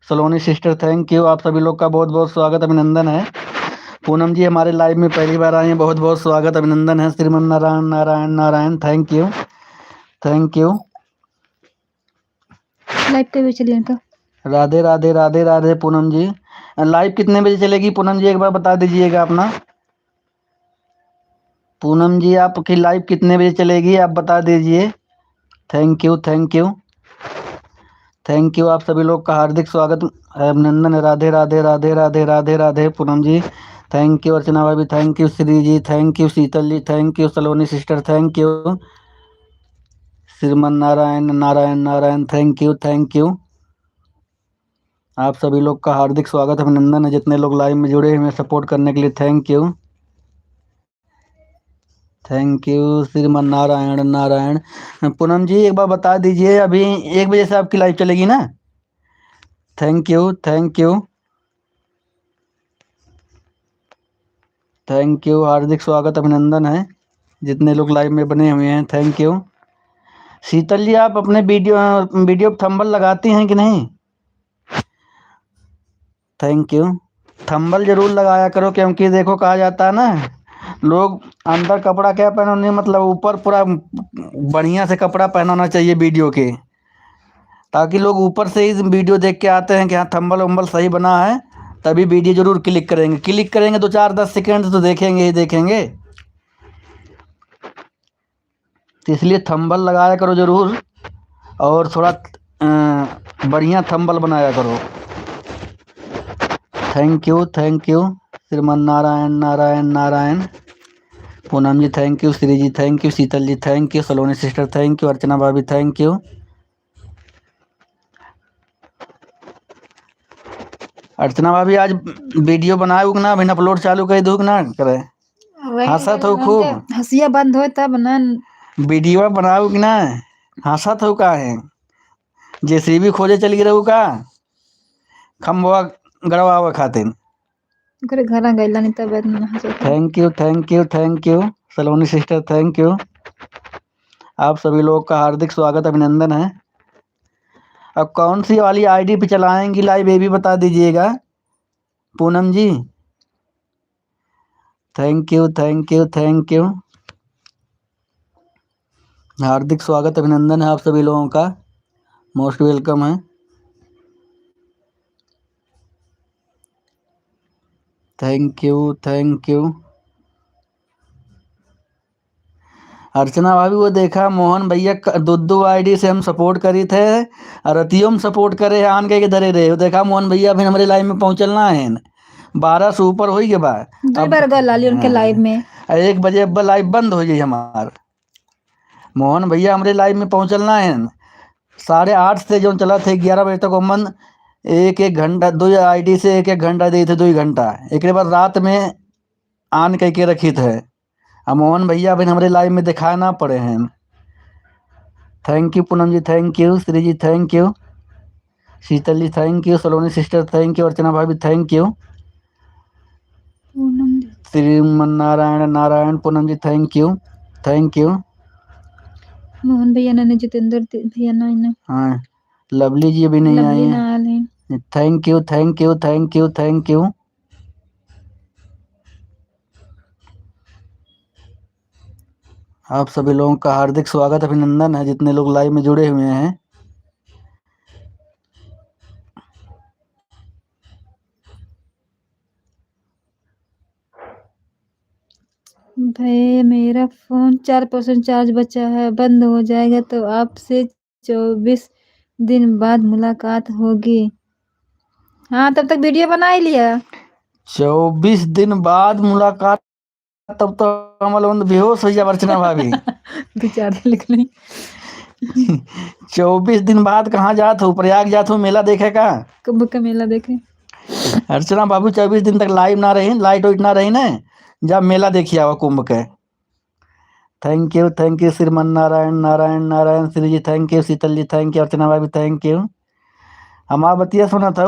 Saloni sister thank you. आप सभी लोग का बहुत बहुत स्वागत अभिनंदन है। पूनम जी हमारे लाइव में पहली बार आए हैं, बहुत बहुत स्वागत अभिनंदन है। Shriman Narayan Narayan Narayan. Thank you thank you. Live पे भी चलिए तो। राधे राधे राधे राधे पूनम जी। लाइव कितने बजे चलेगी पूनम जी, एक बार बता दीजिएगा अपना। पूनम जी आपकी लाइव कितने बजे चलेगी, आप बता दीजिए। Thank you thank you thank you. आप सभी लोग का हार्दिक स्वागत अभिनंदन है। Radhe Radhe Radhe Radhe Radhe Radhe Poonam ji thank you. अर्चना भाभी thank you, Shri ji thank you, Sheetal ji thank you, Saloni sister thank you, Shriman Narayan Narayan Narayan. Thank you. आप सभी लोग का हार्दिक स्वागत अभिनंदन है। जितने लोग लाइव में जुड़े हैं सपोर्ट करने के लिए थैंक यू श्रीमन नारायण नारायण। पूनम जी एक बार बता दीजिए, अभी 1 बजे से आपकी लाइव चलेगी ना? थैंक यू हार्दिक स्वागत अभिनंदन है। जितने लोग लाइव में बने हुए हैं थैंक यू। शीतल जी आप अपने वीडियो थंबल लगाती हैं कि नहीं? Thank you. थंबल जरूर लगाया करो, क्योंकि देखो कहा जाता है ना, लोग अंदर कपड़ा क्या पहनने, मतलब ऊपर पूरा बढ़िया से कपड़ा पहनाना चाहिए वीडियो के, ताकि लोग ऊपर से ही वीडियो देख के आते हैं कि हाँ थंबल वंबल सही बना है, तभी वीडियो जरूर क्लिक करेंगे 2 4 10 सेकेंड तो देखेंगे ही देखेंगे। तो इसलिए थंबल लगाया करो जरूर, और थोड़ा बढ़िया थंबल बनाया करो। Thank you Shriman Narayan Narayan Narayan. Poonam ji thank you, Shri ji thank you, Sheetal ji thank you, Saloni sister thank you, Archana भाभी थैंक यू। अर्चना भाभी आज वीडियो बनाए ना, अभी अपलोड चालू कर दूँ ना करे? हंसत हो खूब, हंसिया बंद हो तब ना। वीडियो बनाऊ कि ना? हंसत हो का है? जेसीबी खोजे चली रहू का खम्बवा गड़वावा खातिर? घर गैला नहीं तब thank you Saloni sister thank you. आप सभी लोग का हार्दिक स्वागत अभिनंदन है। अब कौन सी वाली आईडी पे चलाएंगी लाइव, ये भी बता दीजिएगा पूनम जी। थैंक यू हार्दिक स्वागत अभिनंदन है आप सभी लोगों का, मोस्ट वेलकम है। Thank you thank you. Archana भाभी वो देखा मोहन भैया दो आईडी से हम सपोर्ट करी थे और रतियों में सपोर्ट करे आन के धरे रहे, वो देखा मोहन भैया फिर हमारे लाइव में पहुंचलना है 12 से ऊपर हो गए बा। दो बार गल लाली उनके लाइव में 1 बजे अब लाइव बंद हो गई हमार। मोहन भैया हमारे लाइव में पहुंचलना है 8:30 से जो चला थे 11 बजे तक मन 1-1 घंटा 2 आईडी से 1-1 घंटा दिए थे 2 घंटा। एक बाद रात में आन कह के रखी थे। अब मोहन भैया अभी हमारे लाइव में दिखा ना पड़े हैं। Thank you Poonam ji, thank you Shri ji, thank you Sheetal ji, thank you Saloni sister, thank you Archana भाभी, thank you Shriman Narayan Narayan Poonam ji, thank you thank you. Mohan भैया ने जितेंद्र भैया ना हाँ लवली जी अभी नहीं आई है। Thank you thank you thank you thank you. आप सभी लोगों का हार्दिक स्वागत अभिनंदन है जितने लोग लाइव में जुड़े हुए हैं। भाई मेरा फोन 4% चार्ज बचा है, बंद हो जाएगा तो आपसे 24 दिन बाद मुलाकात होगी। हाँ तब तक वीडियो बना ही लिया। 24 दिन बाद मुलाकात, तब तो कमल बेहोश हो जाए अर्चना भाभी। 2-4 दिन लिख ली। 24 दिन बाद कहाँ जात हो? प्रयाग जात हो मेला देखे का? कुंभ का मेला देखे। अर्चना बाबू 24 दिन तक लाइव ना रही, लाइट वाइट ना रही ना, जब मेला देखिए आवा कुंभ के। Thank you Shriman Narayan Narayan Narayan Shri ji, thank you Sheetal ji, thank you Archana भाभी, थैंक यू। हमारा बतिया सुना था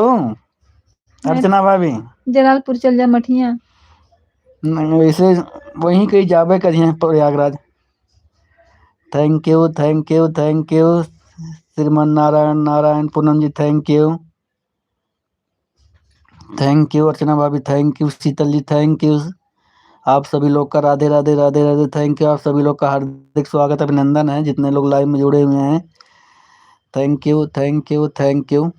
अर्चना भाभी। जलालपुर चल जा मठिया। वैसे वहीं कहीं जाबे करिए Prayagraj. Thank you thank you thank you Shriman Narayan Narayan Poonam ji, thank you Archana भाभी, thank you Sheetal ji, thank you. आप सभी लोग का राधे राधे राधे राधे, थैंक यू। आप सभी लोग का हार्दिक स्वागत अभिनंदन है जितने लोग लाइव में जुड़े हुए हैं। Thank you thank you thank you.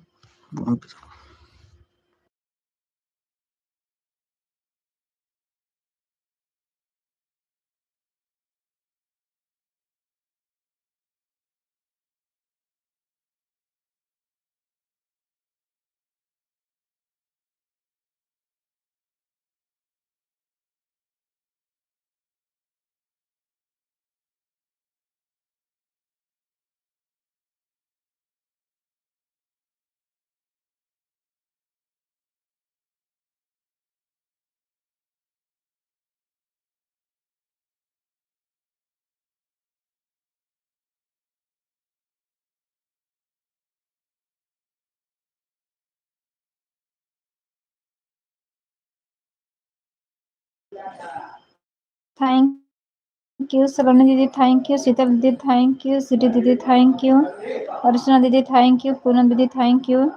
Thank you Saloni दीदी, थैंक यू शीतल दीदी, थैंक यू सिटी दीदी, थैंक यू अर्चना दीदी, थैंक यू पूनम दीदी, थैंक यू।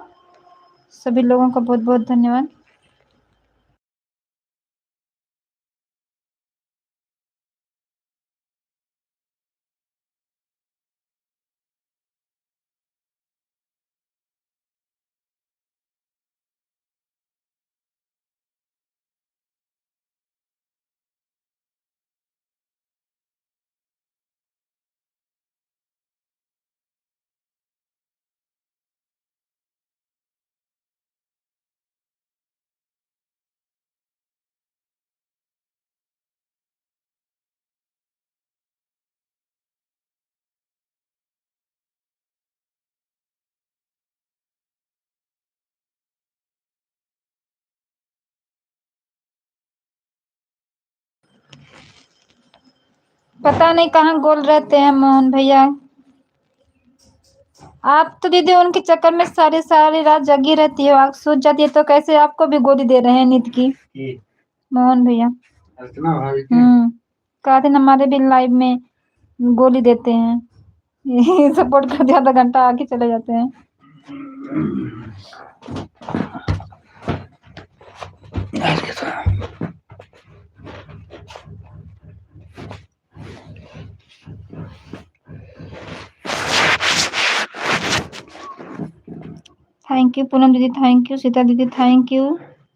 सभी लोगों का बहुत बहुत धन्यवाद। पता नहीं कहाँ गोल रहते हैं मोहन भैया। आप तो दीदी उनके चक्कर में सारी रात जगी रहती हो, आप सूझ जाती है तो कैसे आपको भी गोली दे रहे हैं नींद की? मोहन भैया कहा थे हमारे भी लाइव में गोली देते हैं। सपोर्ट करते आधा घंटा आके चले जाते हैं। Thank you. पूनम दीदी थैंक यू। सीता दीदी थैंक यू।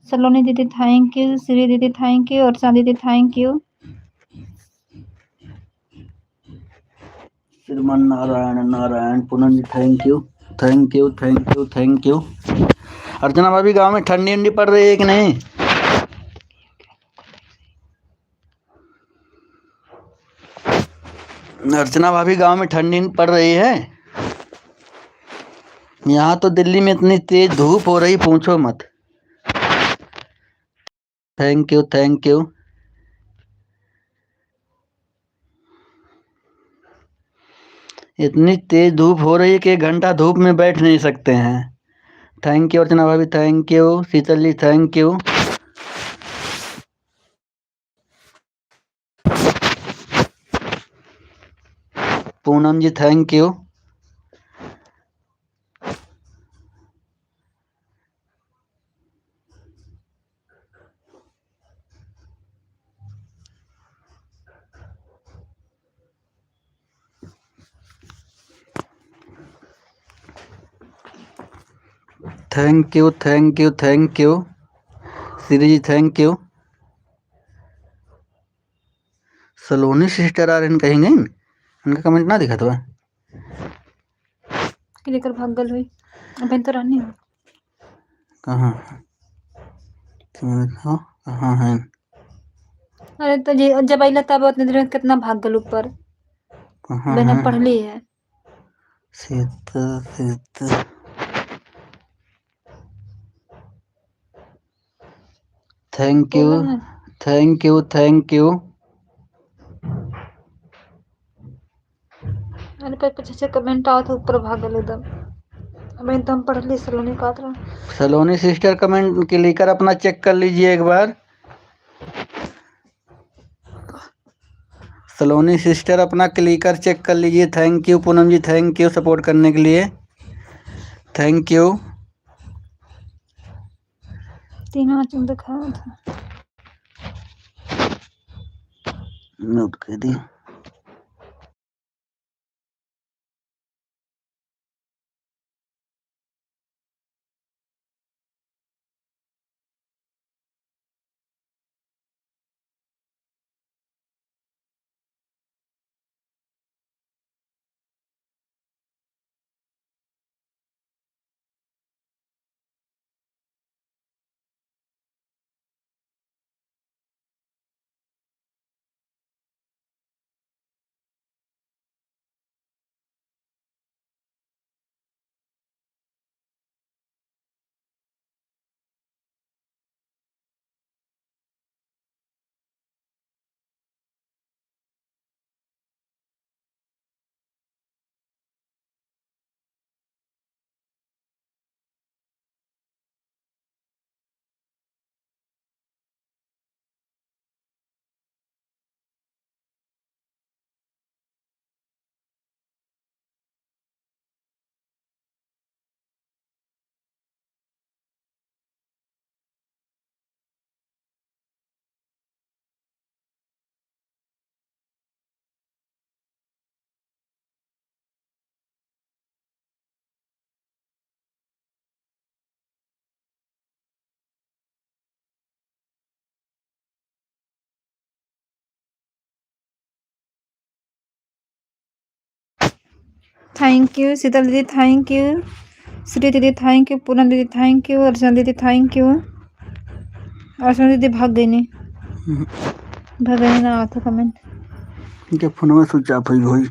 सलोनी दीदी थैंक यू। श्री दीदी थैंक यू। अर्चना दीदी thank you. Shriman Narayan Narayan. Poonam ji thank you thank you thank you thank you. Archana भाभी गांव में ठंडी उंडी पड़ रही है कि नहीं? अर्चना भाभी गांव में ठंडी पड़ रही है? यहाँ तो दिल्ली में इतनी तेज धूप हो रही पूछो मत। Thank you thank you. इतनी तेज धूप हो रही है कि 1 घंटा धूप में बैठ नहीं सकते हैं। थैंक यू अर्चना भाभी thank you. Sheetal ji thank you. Poonam ji thank you. Thank you thank you thank you. Shri ji thank you. Saloni sister आ रहे कहीं गई? उनका कमेंट ना दिखा तो लेकर भाग गल हुई। अब तो रानी हो कहाँ कहाँ है? अरे तो जी जब अइला तब उतने देर में कितना भाग गल ऊपर। कहाँ बिना है? पढ़ ली है। सीता सीता थैंक यू बोला ना। Thank you thank you. अरे पे पीछे से कमेंट आओ तो ऊपर भाग गल एकदम। अब तो हम पढ़ ली सलोनी का था। सलोनी सिस्टर कमेंट के लेकर अपना चेक कर लीजिए एक बार। सलोनी सिस्टर अपना क्लिकर चेक कर लीजिए। Thank you Poonam ji thank you support करने के लिए। Thank you. तीनों चुन दिखाया था। म्यूट कर दी। थैंक यू शीतल दीदी थैंक यू। श्री दीदी थैंक यू। पूनम दीदी थैंक यू। अर्चना दीदी थैंक यू। अर्चना दीदी भाग गई नहीं। भाग गई ना आता कमेंट। क्या फोन में स्विच ऑफ हुई।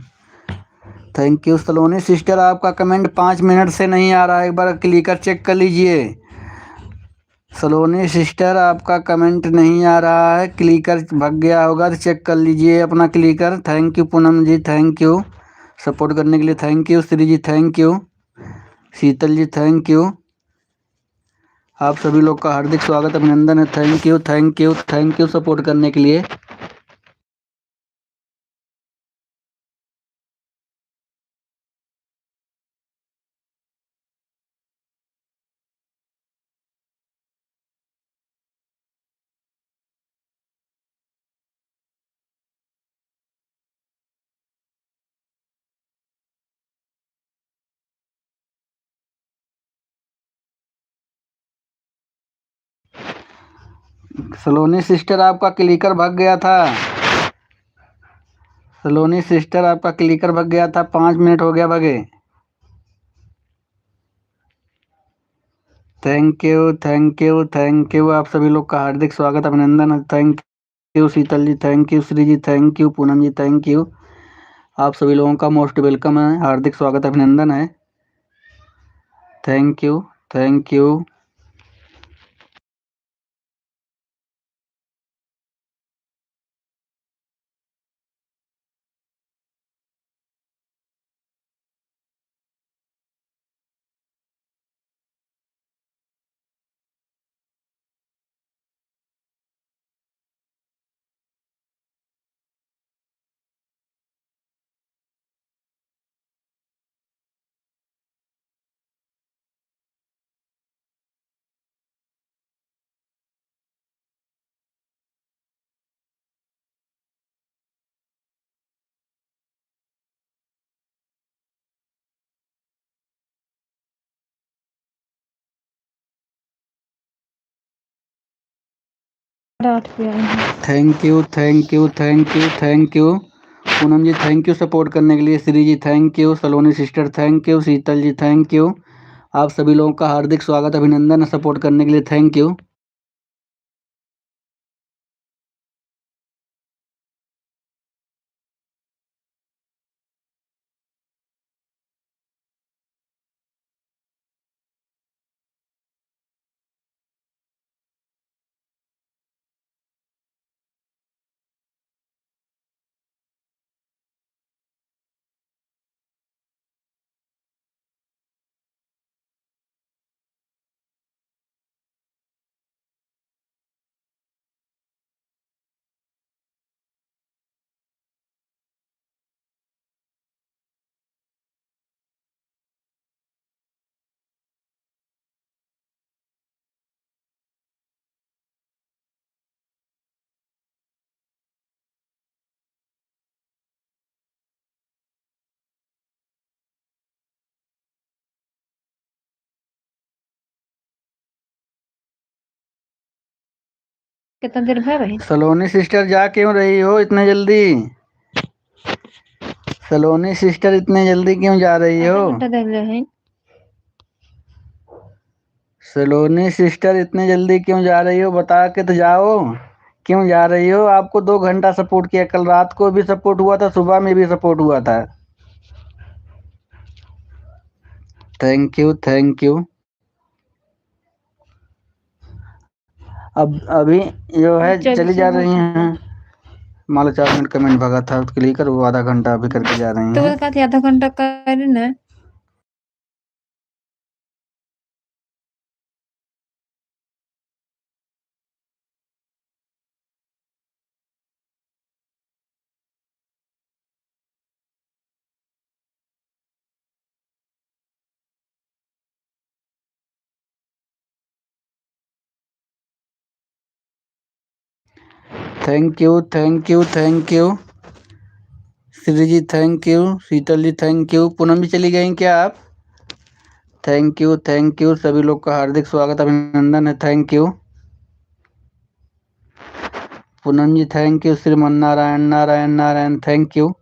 थैंक यू सलोनी सिस्टर आपका कमेंट 5 मिनट से नहीं आ रहा है। एक बार क्लिकर चेक कर लीजिए। सलोनी सिस्टर आपका कमेंट नहीं आ रहा है। क्लिकर भग गया होगा तो चेक कर लीजिए अपना clicker. Thank you Poonam ji thank you support करने के लिए। Thank you Shri ji thank you. Sheetal ji thank you. आप सभी लोग का हार्दिक स्वागत अभिनंदन है। Thank you thank you thank you support करने के लिए। सलोनी सिस्टर आपका क्लिकर भाग गया था। सलोनी सिस्टर आपका क्लिकर भाग गया था, 5 मिनट हो गया भागे। Thank you thank you thank you, आप सभी लोग का हार्दिक स्वागत अभिनंदन है। Thank you Sheetal ji, thank you Shri ji, thank you Poonam ji, thank you. आप सभी लोगों का मोस्ट वेलकम है, हार्दिक स्वागत अभिनंदन है। Thank you thank you. Thank you thank you thank you thank you Poonam ji, thank you support करने के लिए। Shri ji thank you, Saloni sister thank you, Sheetal ji thank you. आप सभी लोगों का हार्दिक स्वागत अभिनंदन है सपोर्ट करने के लिए, थैंक यू। कितना देर भर रही? सलोनी सिस्टर जा क्यों रही हो इतने जल्दी? सलोनी सिस्टर इतने जल्दी क्यों जा रही हो? आधा घंटा देख रहे हैं। सलोनी सिस्टर इतने जल्दी क्यों जा रही हो, बता के तो जाओ क्यों जा रही हो। आपको 2 घंटा सपोर्ट किया, कल रात को भी सपोर्ट हुआ था, सुबह में भी सपोर्ट हुआ था। Thank you thank you. अब अभी जो है चली जा रही हैं, मान लो 4 मिनट कमेंट भगा था उसके लिए कर, वो आधा घंटा अभी करके जा रही तो हैं। कहती आधा घंटा कर ना। Thank you thank you thank you Shri ji, thank you Sheetal ji, thank you. Poonam ji चली गई क्या आप? थैंक यू सभी लोग का हार्दिक स्वागत अभिनंदन है, thank you. Poonam ji thank you, Shriman Narayan Narayan Narayan, thank you.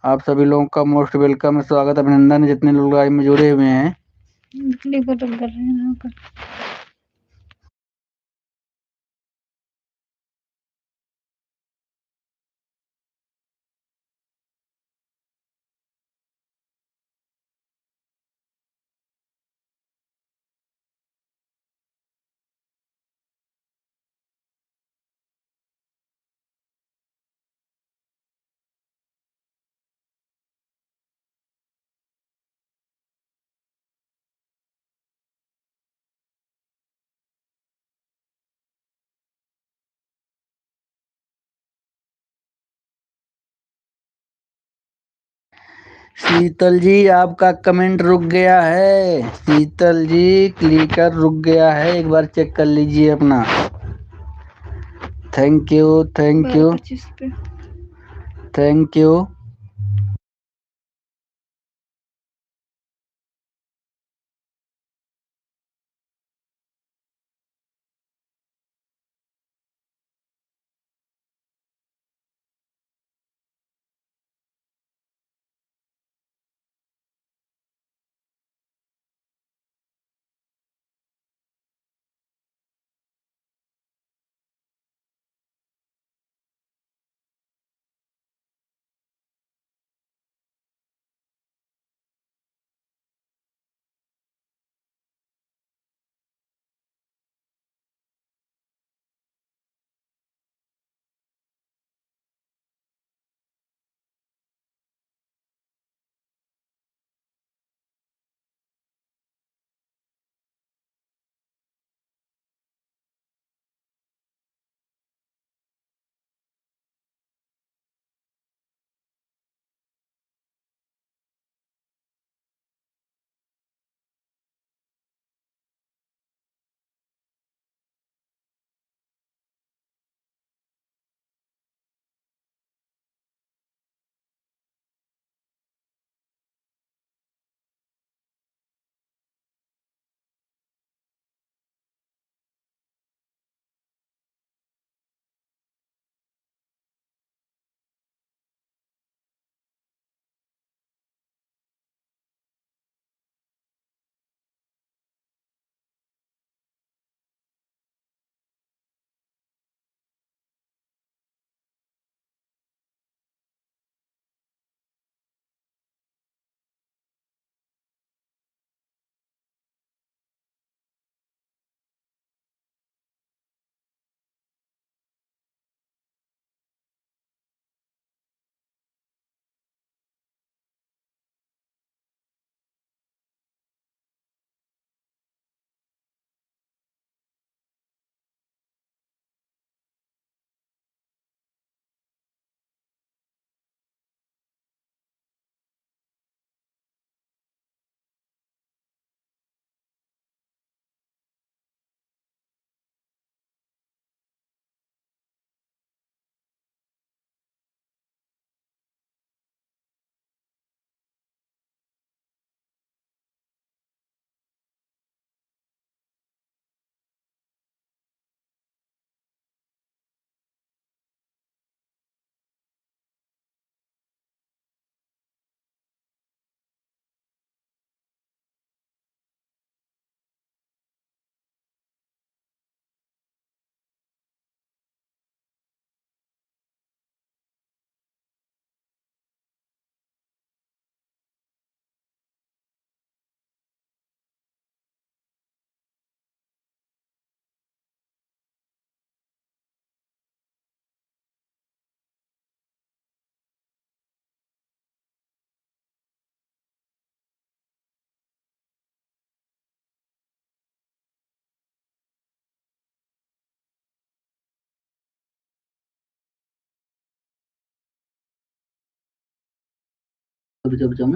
आप सभी लोगों का मोस्ट वेलकम है, स्वागत अभिनंदन है जितने लोग लाइव में जुड़े हुए हैं। कर रहे हैं। शीतल जी आपका कमेंट रुक गया है, शीतल जी क्लिकर रुक गया है, एक बार चेक कर लीजिए अपना। Thank you thank you thank you.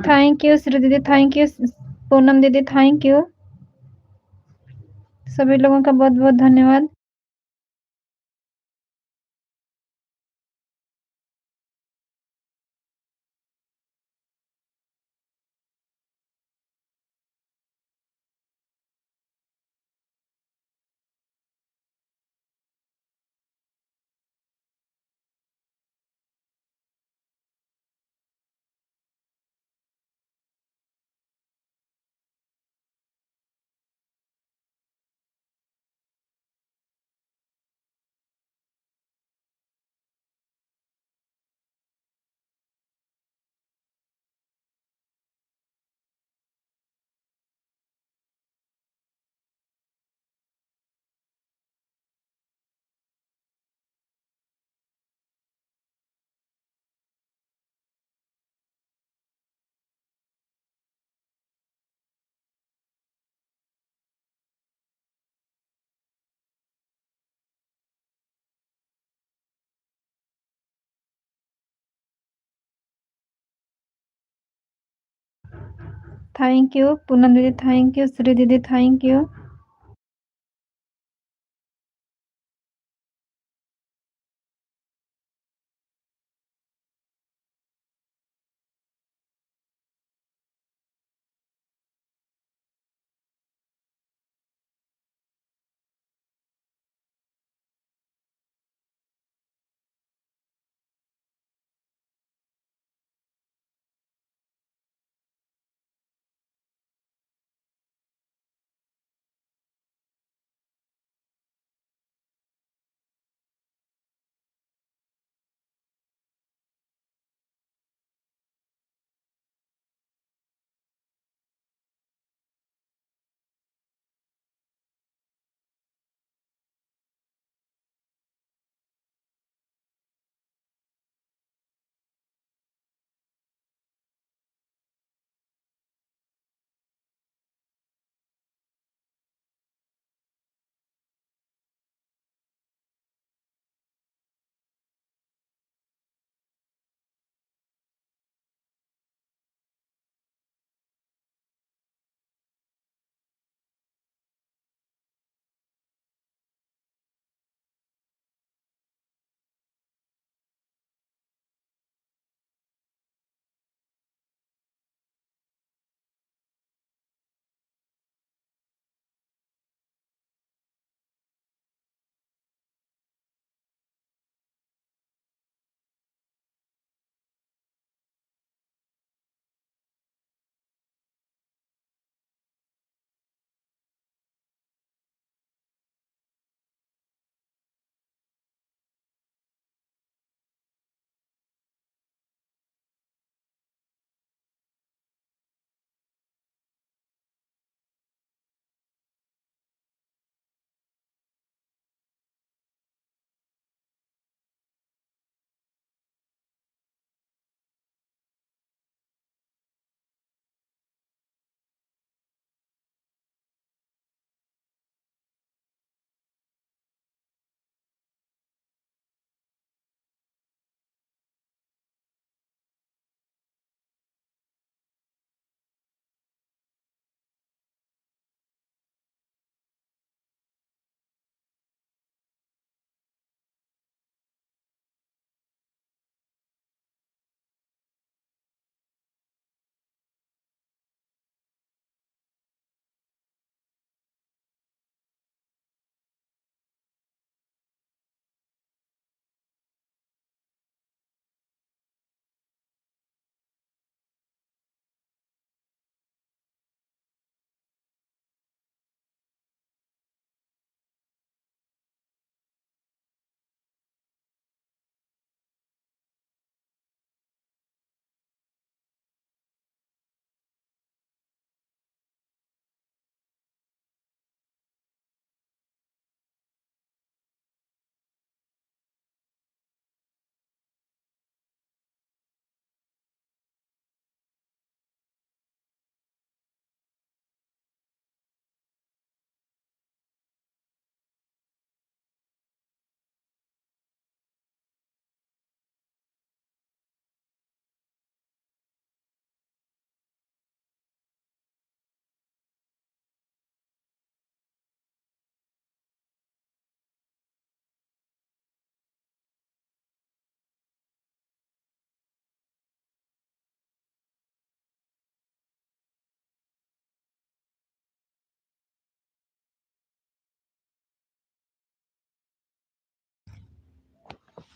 Thank you Shri दीदी, थैंक यू पूनम दीदी, थैंक यू। सभी लोगों का बहुत बहुत धन्यवाद। थैंक यू पूनम दीदी, थैंक यू श्री दीदी, थैंक यू।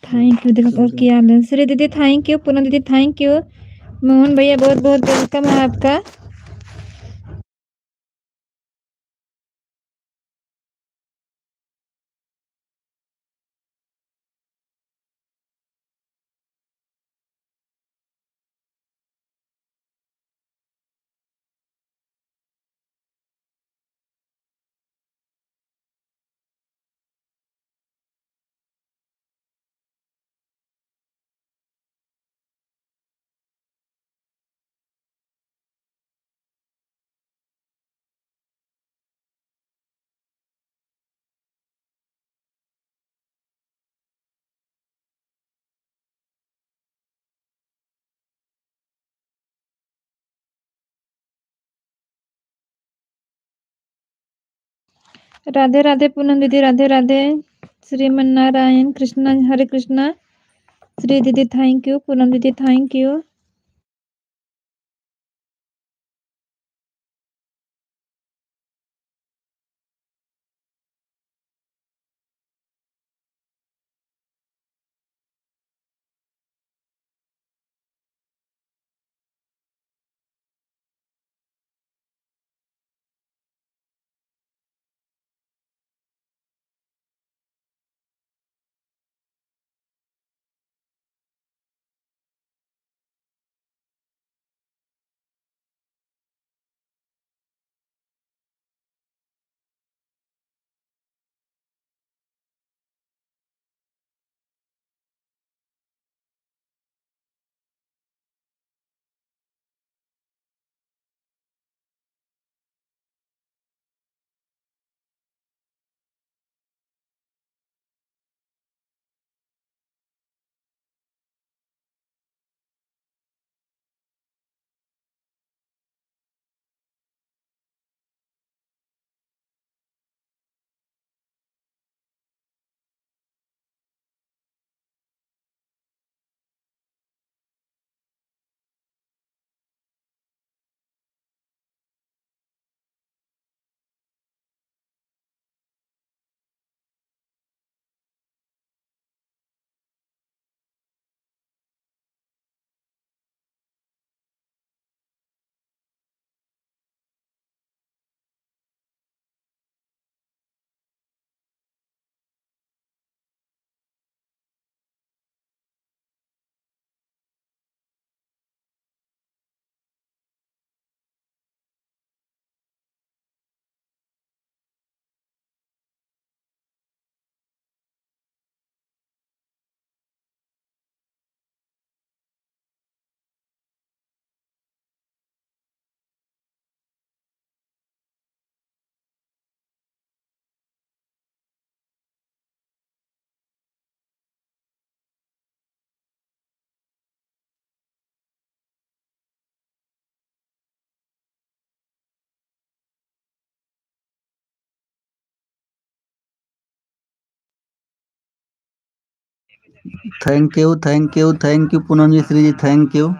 Thank you. देखो और क्या हाल है श्री दीदी, थैंक यू। पूनम दीदी थैंक यू। मोहन भैया बहुत बहुत वेलकम है आपका। राधे राधे पूनम दीदी, राधे राधे। श्रीमन नारायण कृष्णा, हरे कृष्णा। श्री दीदी थैंक यू। पूनम दीदी thank you. Thank you, thank you, thank you Poonam ji, Shri ji thank you.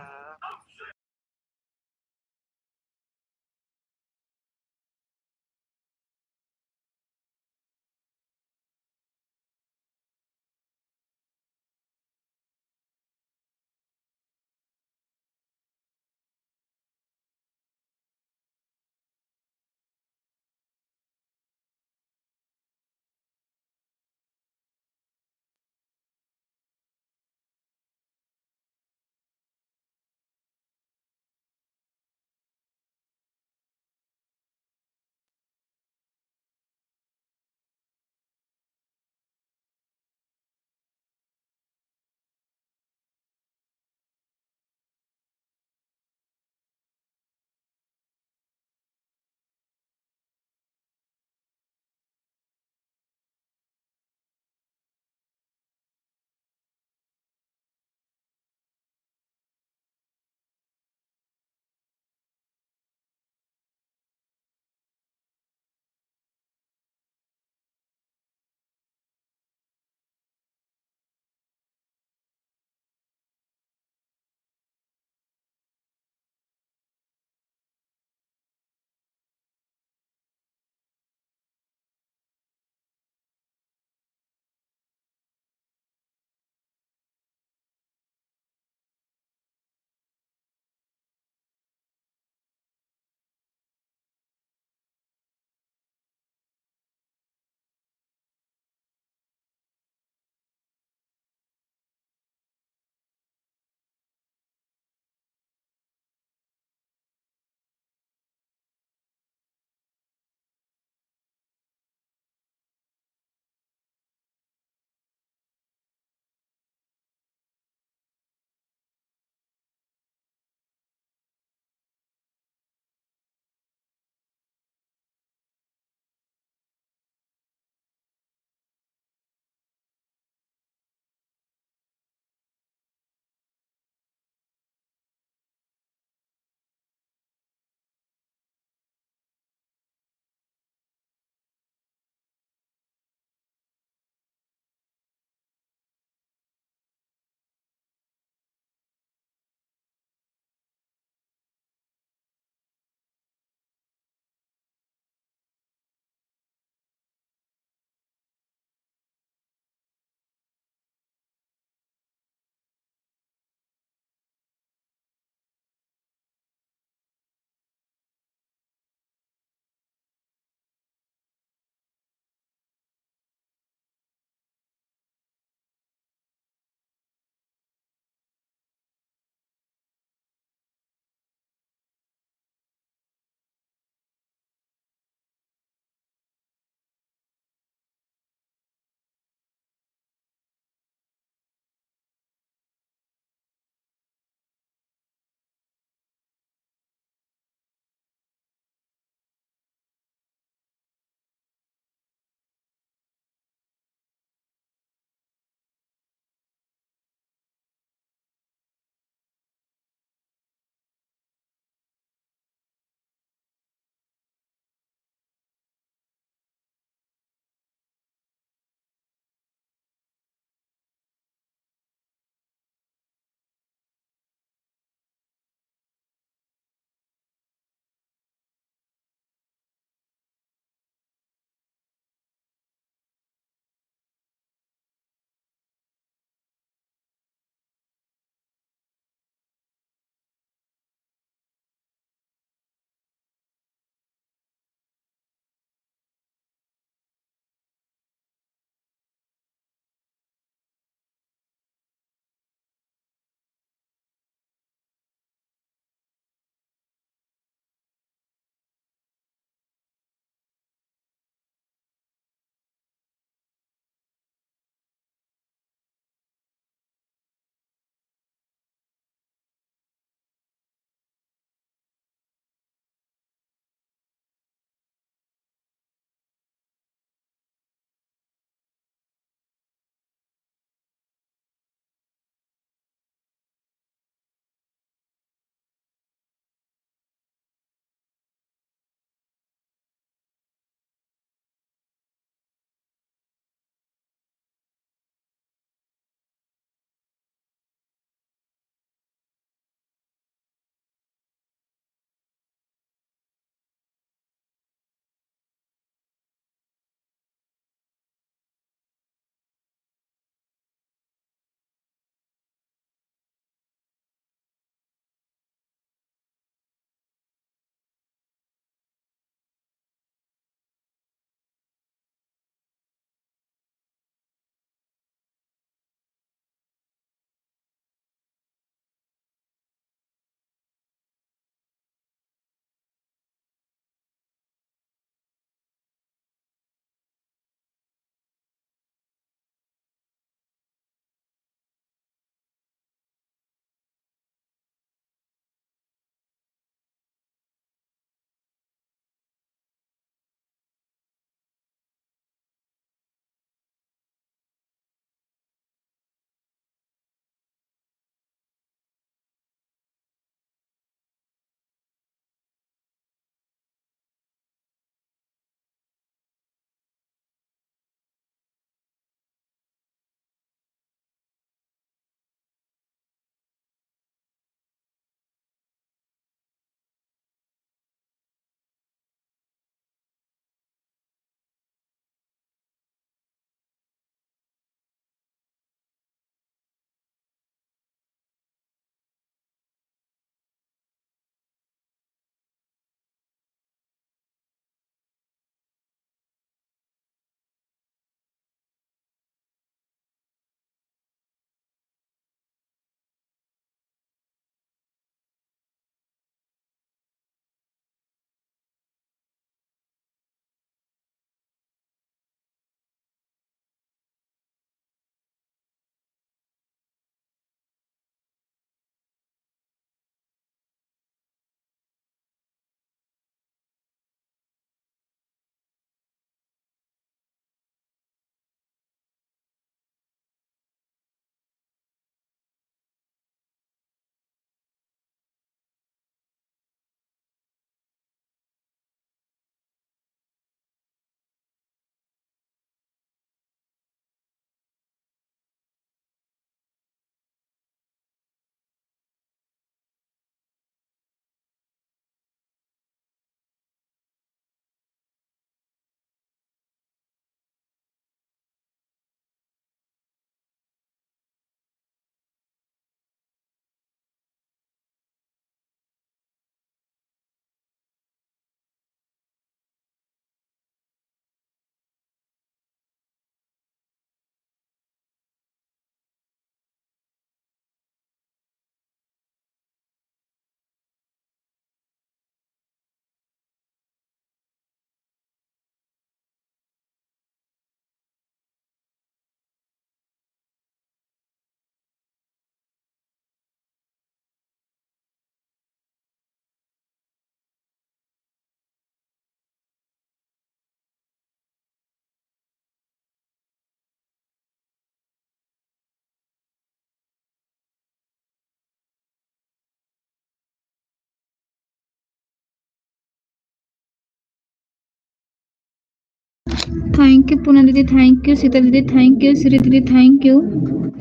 Thank you Poonam दीदी, थैंक यू शीतल दीदी, थैंक यू श्री दीदी, थैंक यू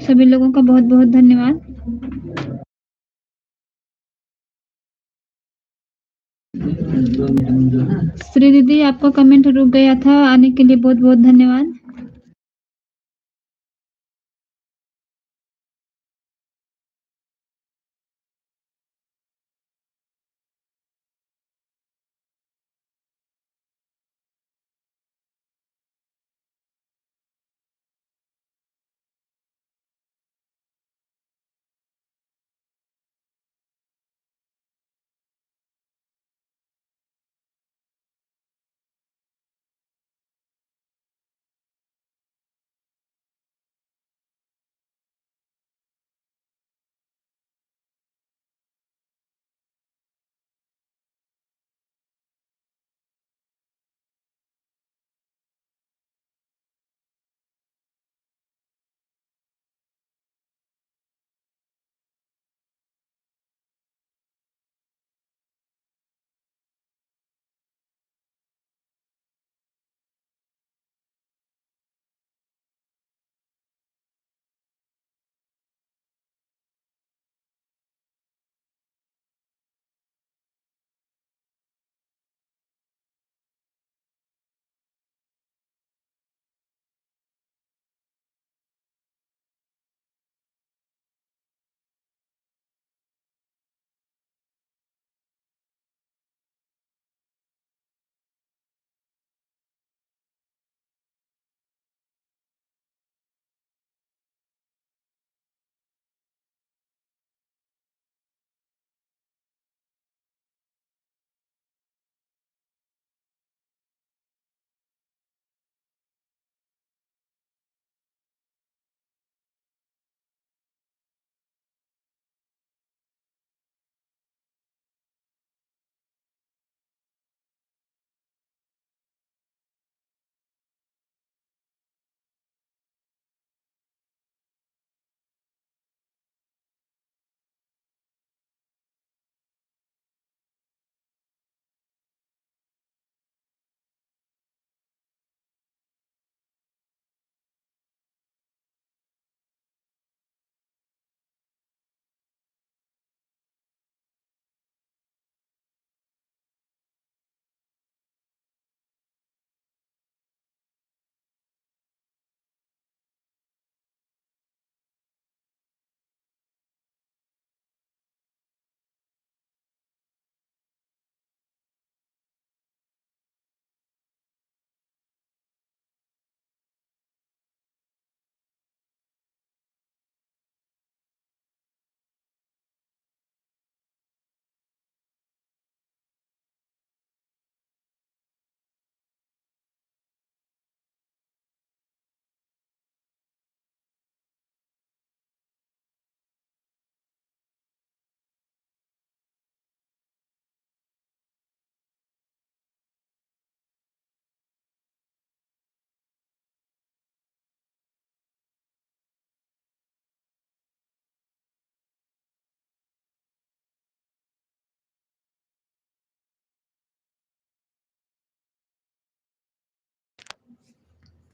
सभी लोगों का बहुत बहुत धन्यवाद। श्री दीदी आपका कमेंट रुक गया था, आने के लिए बहुत बहुत धन्यवाद।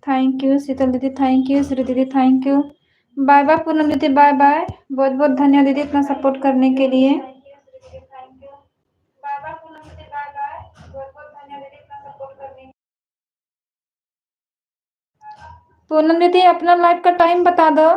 थैंक यू शीतल दीदी, थैंक यू श्री दीदी, thank you. Bye bye Poonam दीदी, बाय बाय। बहुत बहुत धन्यवाद दीदी इतना सपोर्ट करने के लिए। पूनम दीदी अपना लाइव का टाइम बता दो।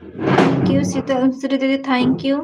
थैंक यू श्री दीदी, thank you.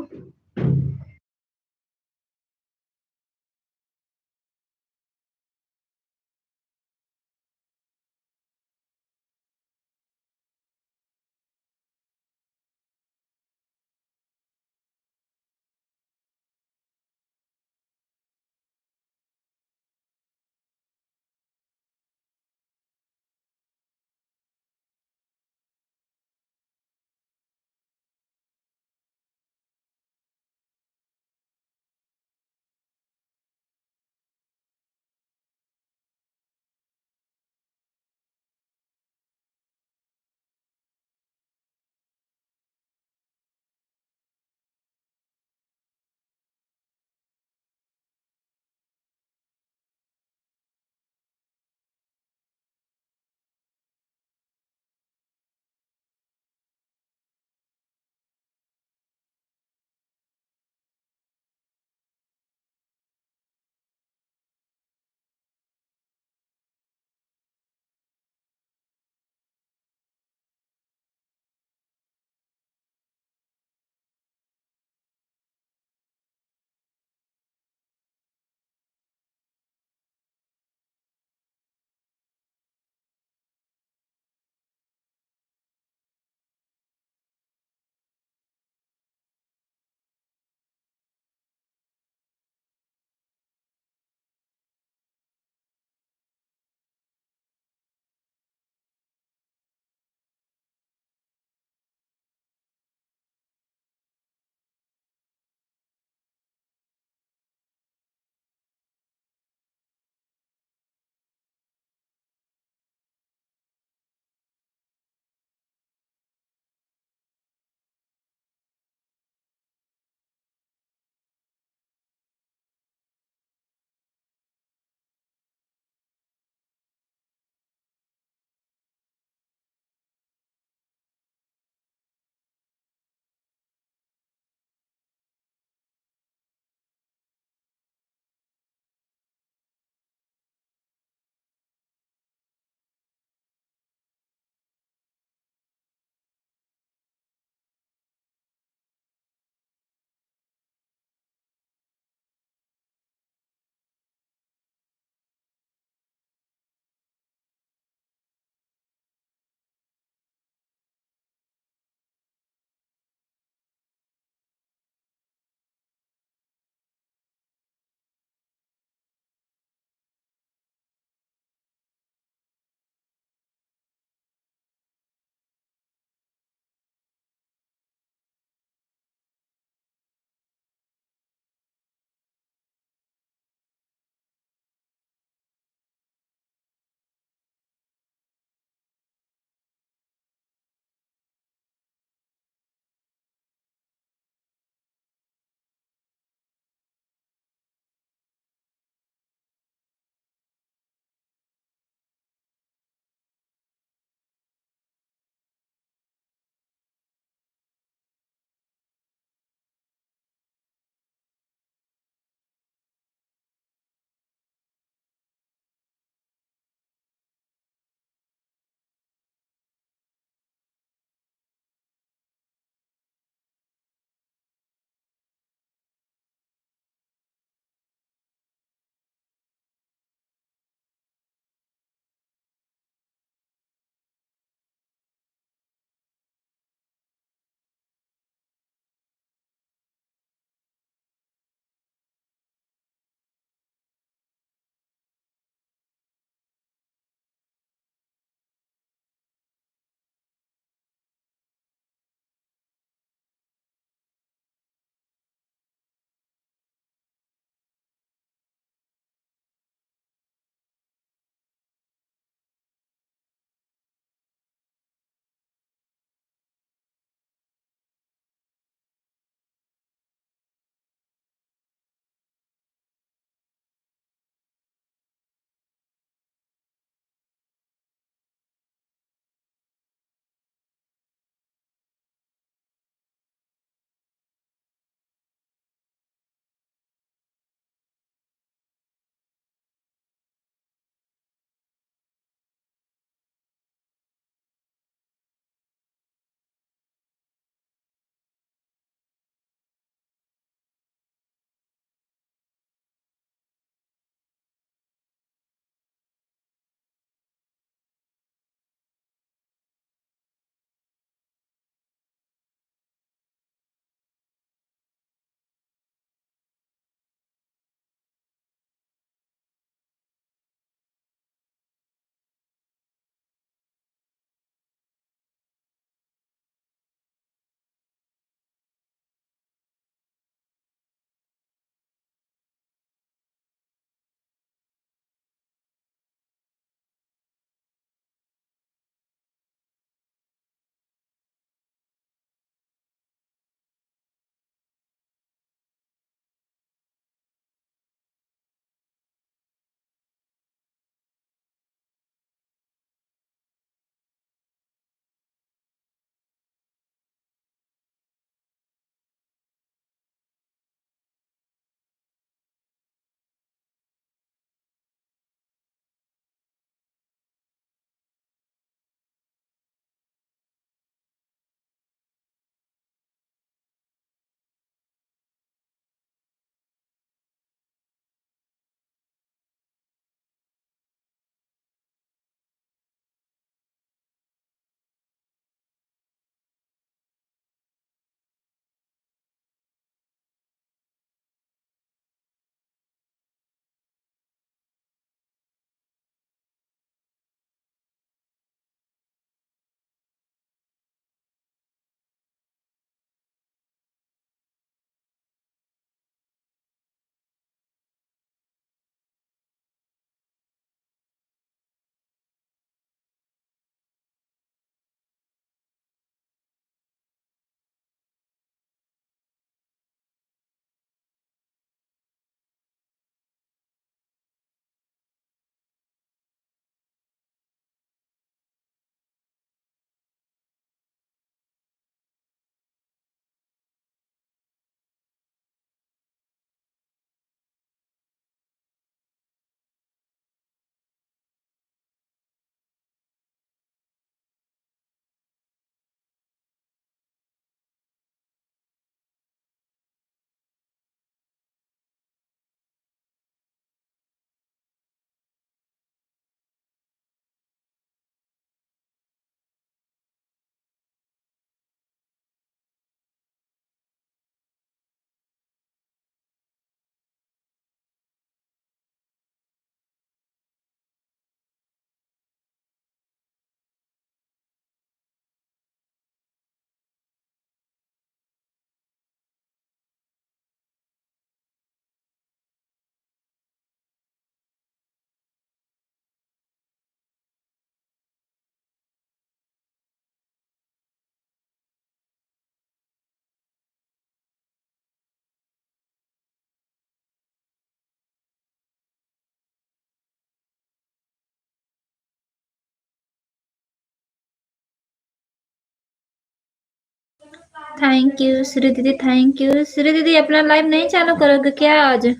Thank you Shri दीदी, थैंक यू श्री दीदी। अपना लाइव नहीं चालू करोगे क्या आज?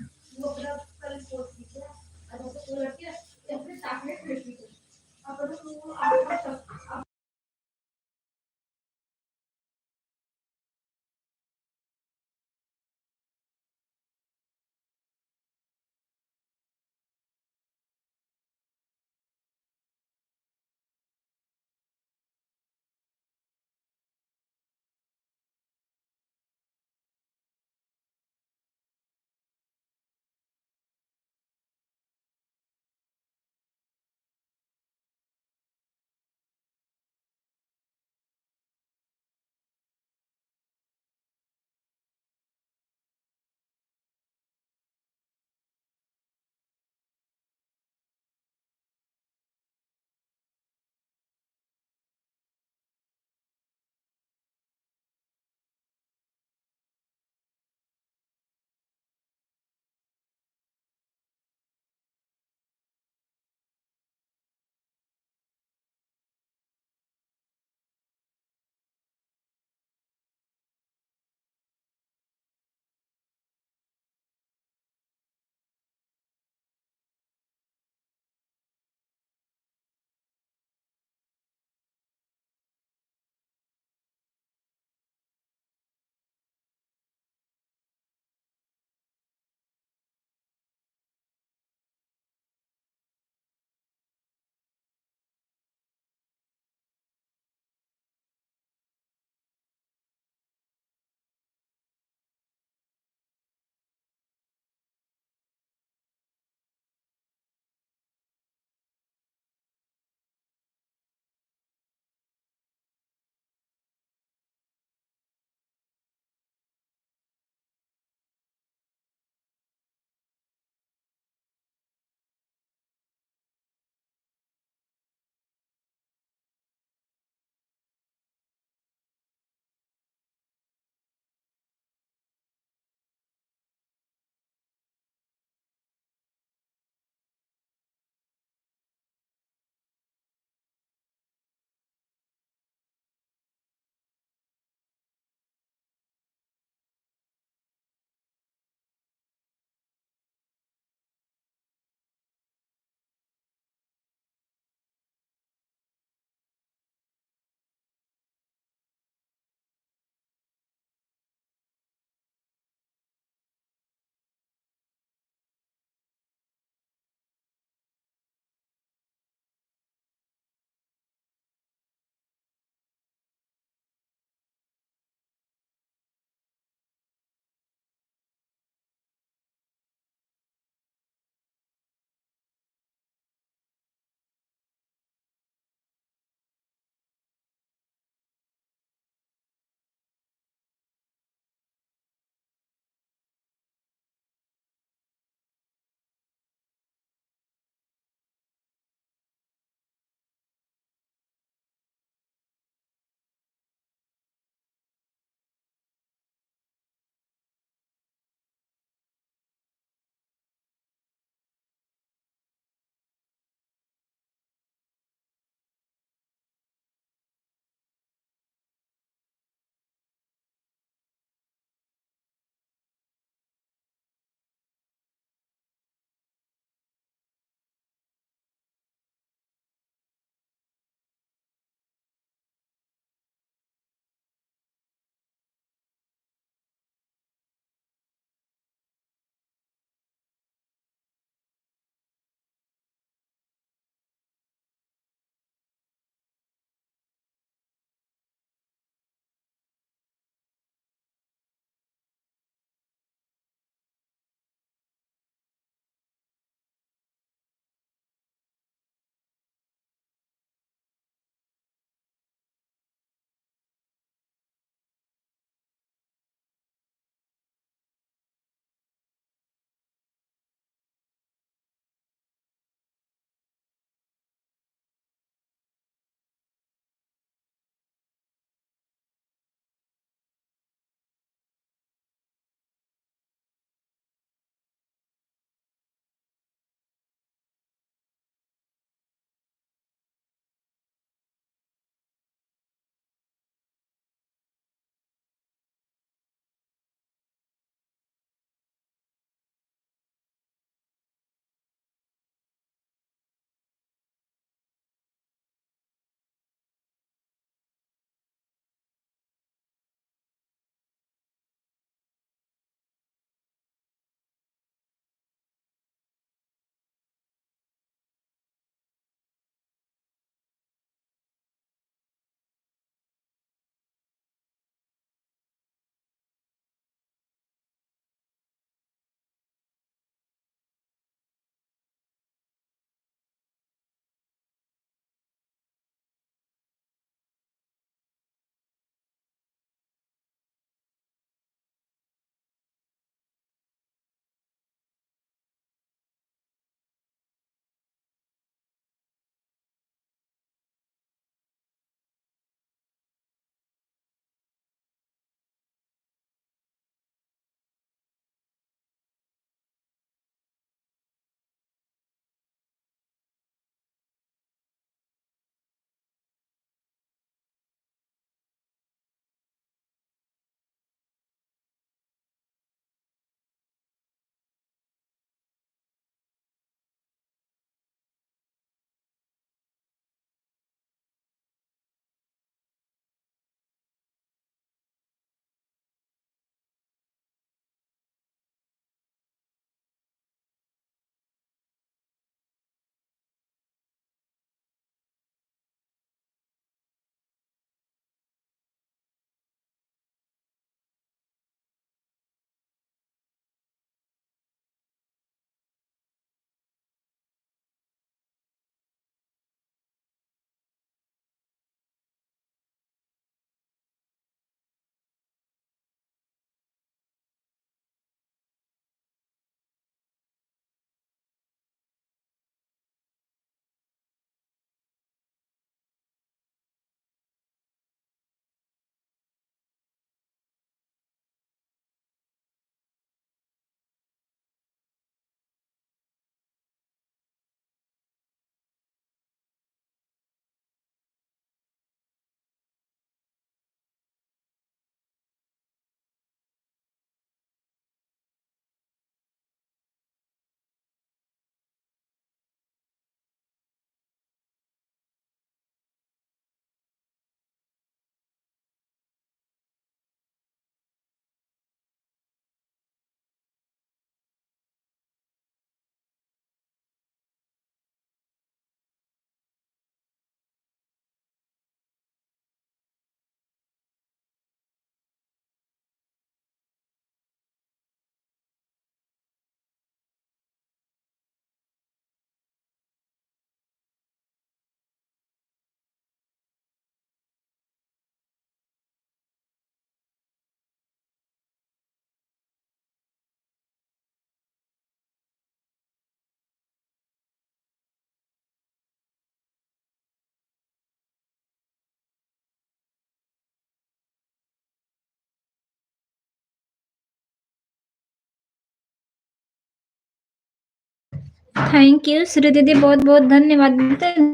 थैंक यू श्री दीदी, बहुत बहुत धन्यवाद।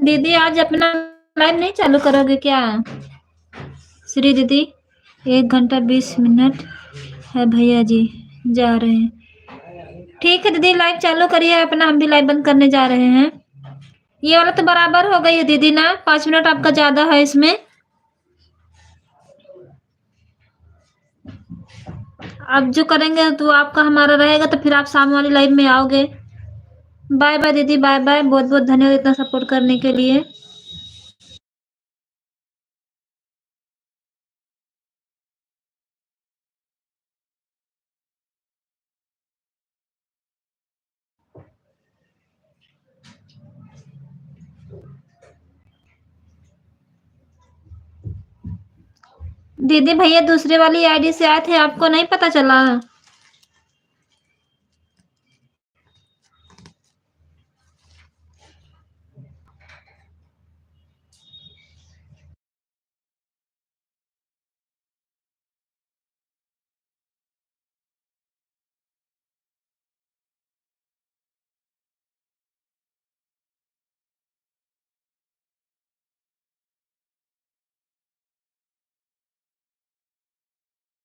दीदी आज अपना लाइव नहीं चालू करोगे क्या श्री दीदी? 1 घंटा 20 मिनट है भैया जी, जा रहे हैं। ठीक है दीदी, लाइव चालू करिए अपना, हम भी लाइव बंद करने जा रहे हैं। ये वाला तो बराबर हो गई है दीदी ना, 5 मिनट आपका ज्यादा है इसमें। अब जो करेंगे तो आपका हमारा रहेगा, तो फिर आप शाम वाली लाइव में आओगे। बाय बाय दीदी, बाय बाय, बहुत बहुत धन्यवाद इतना सपोर्ट करने के लिए। दीदी भैया दूसरे वाली आईडी से आए थे, आपको नहीं पता चला?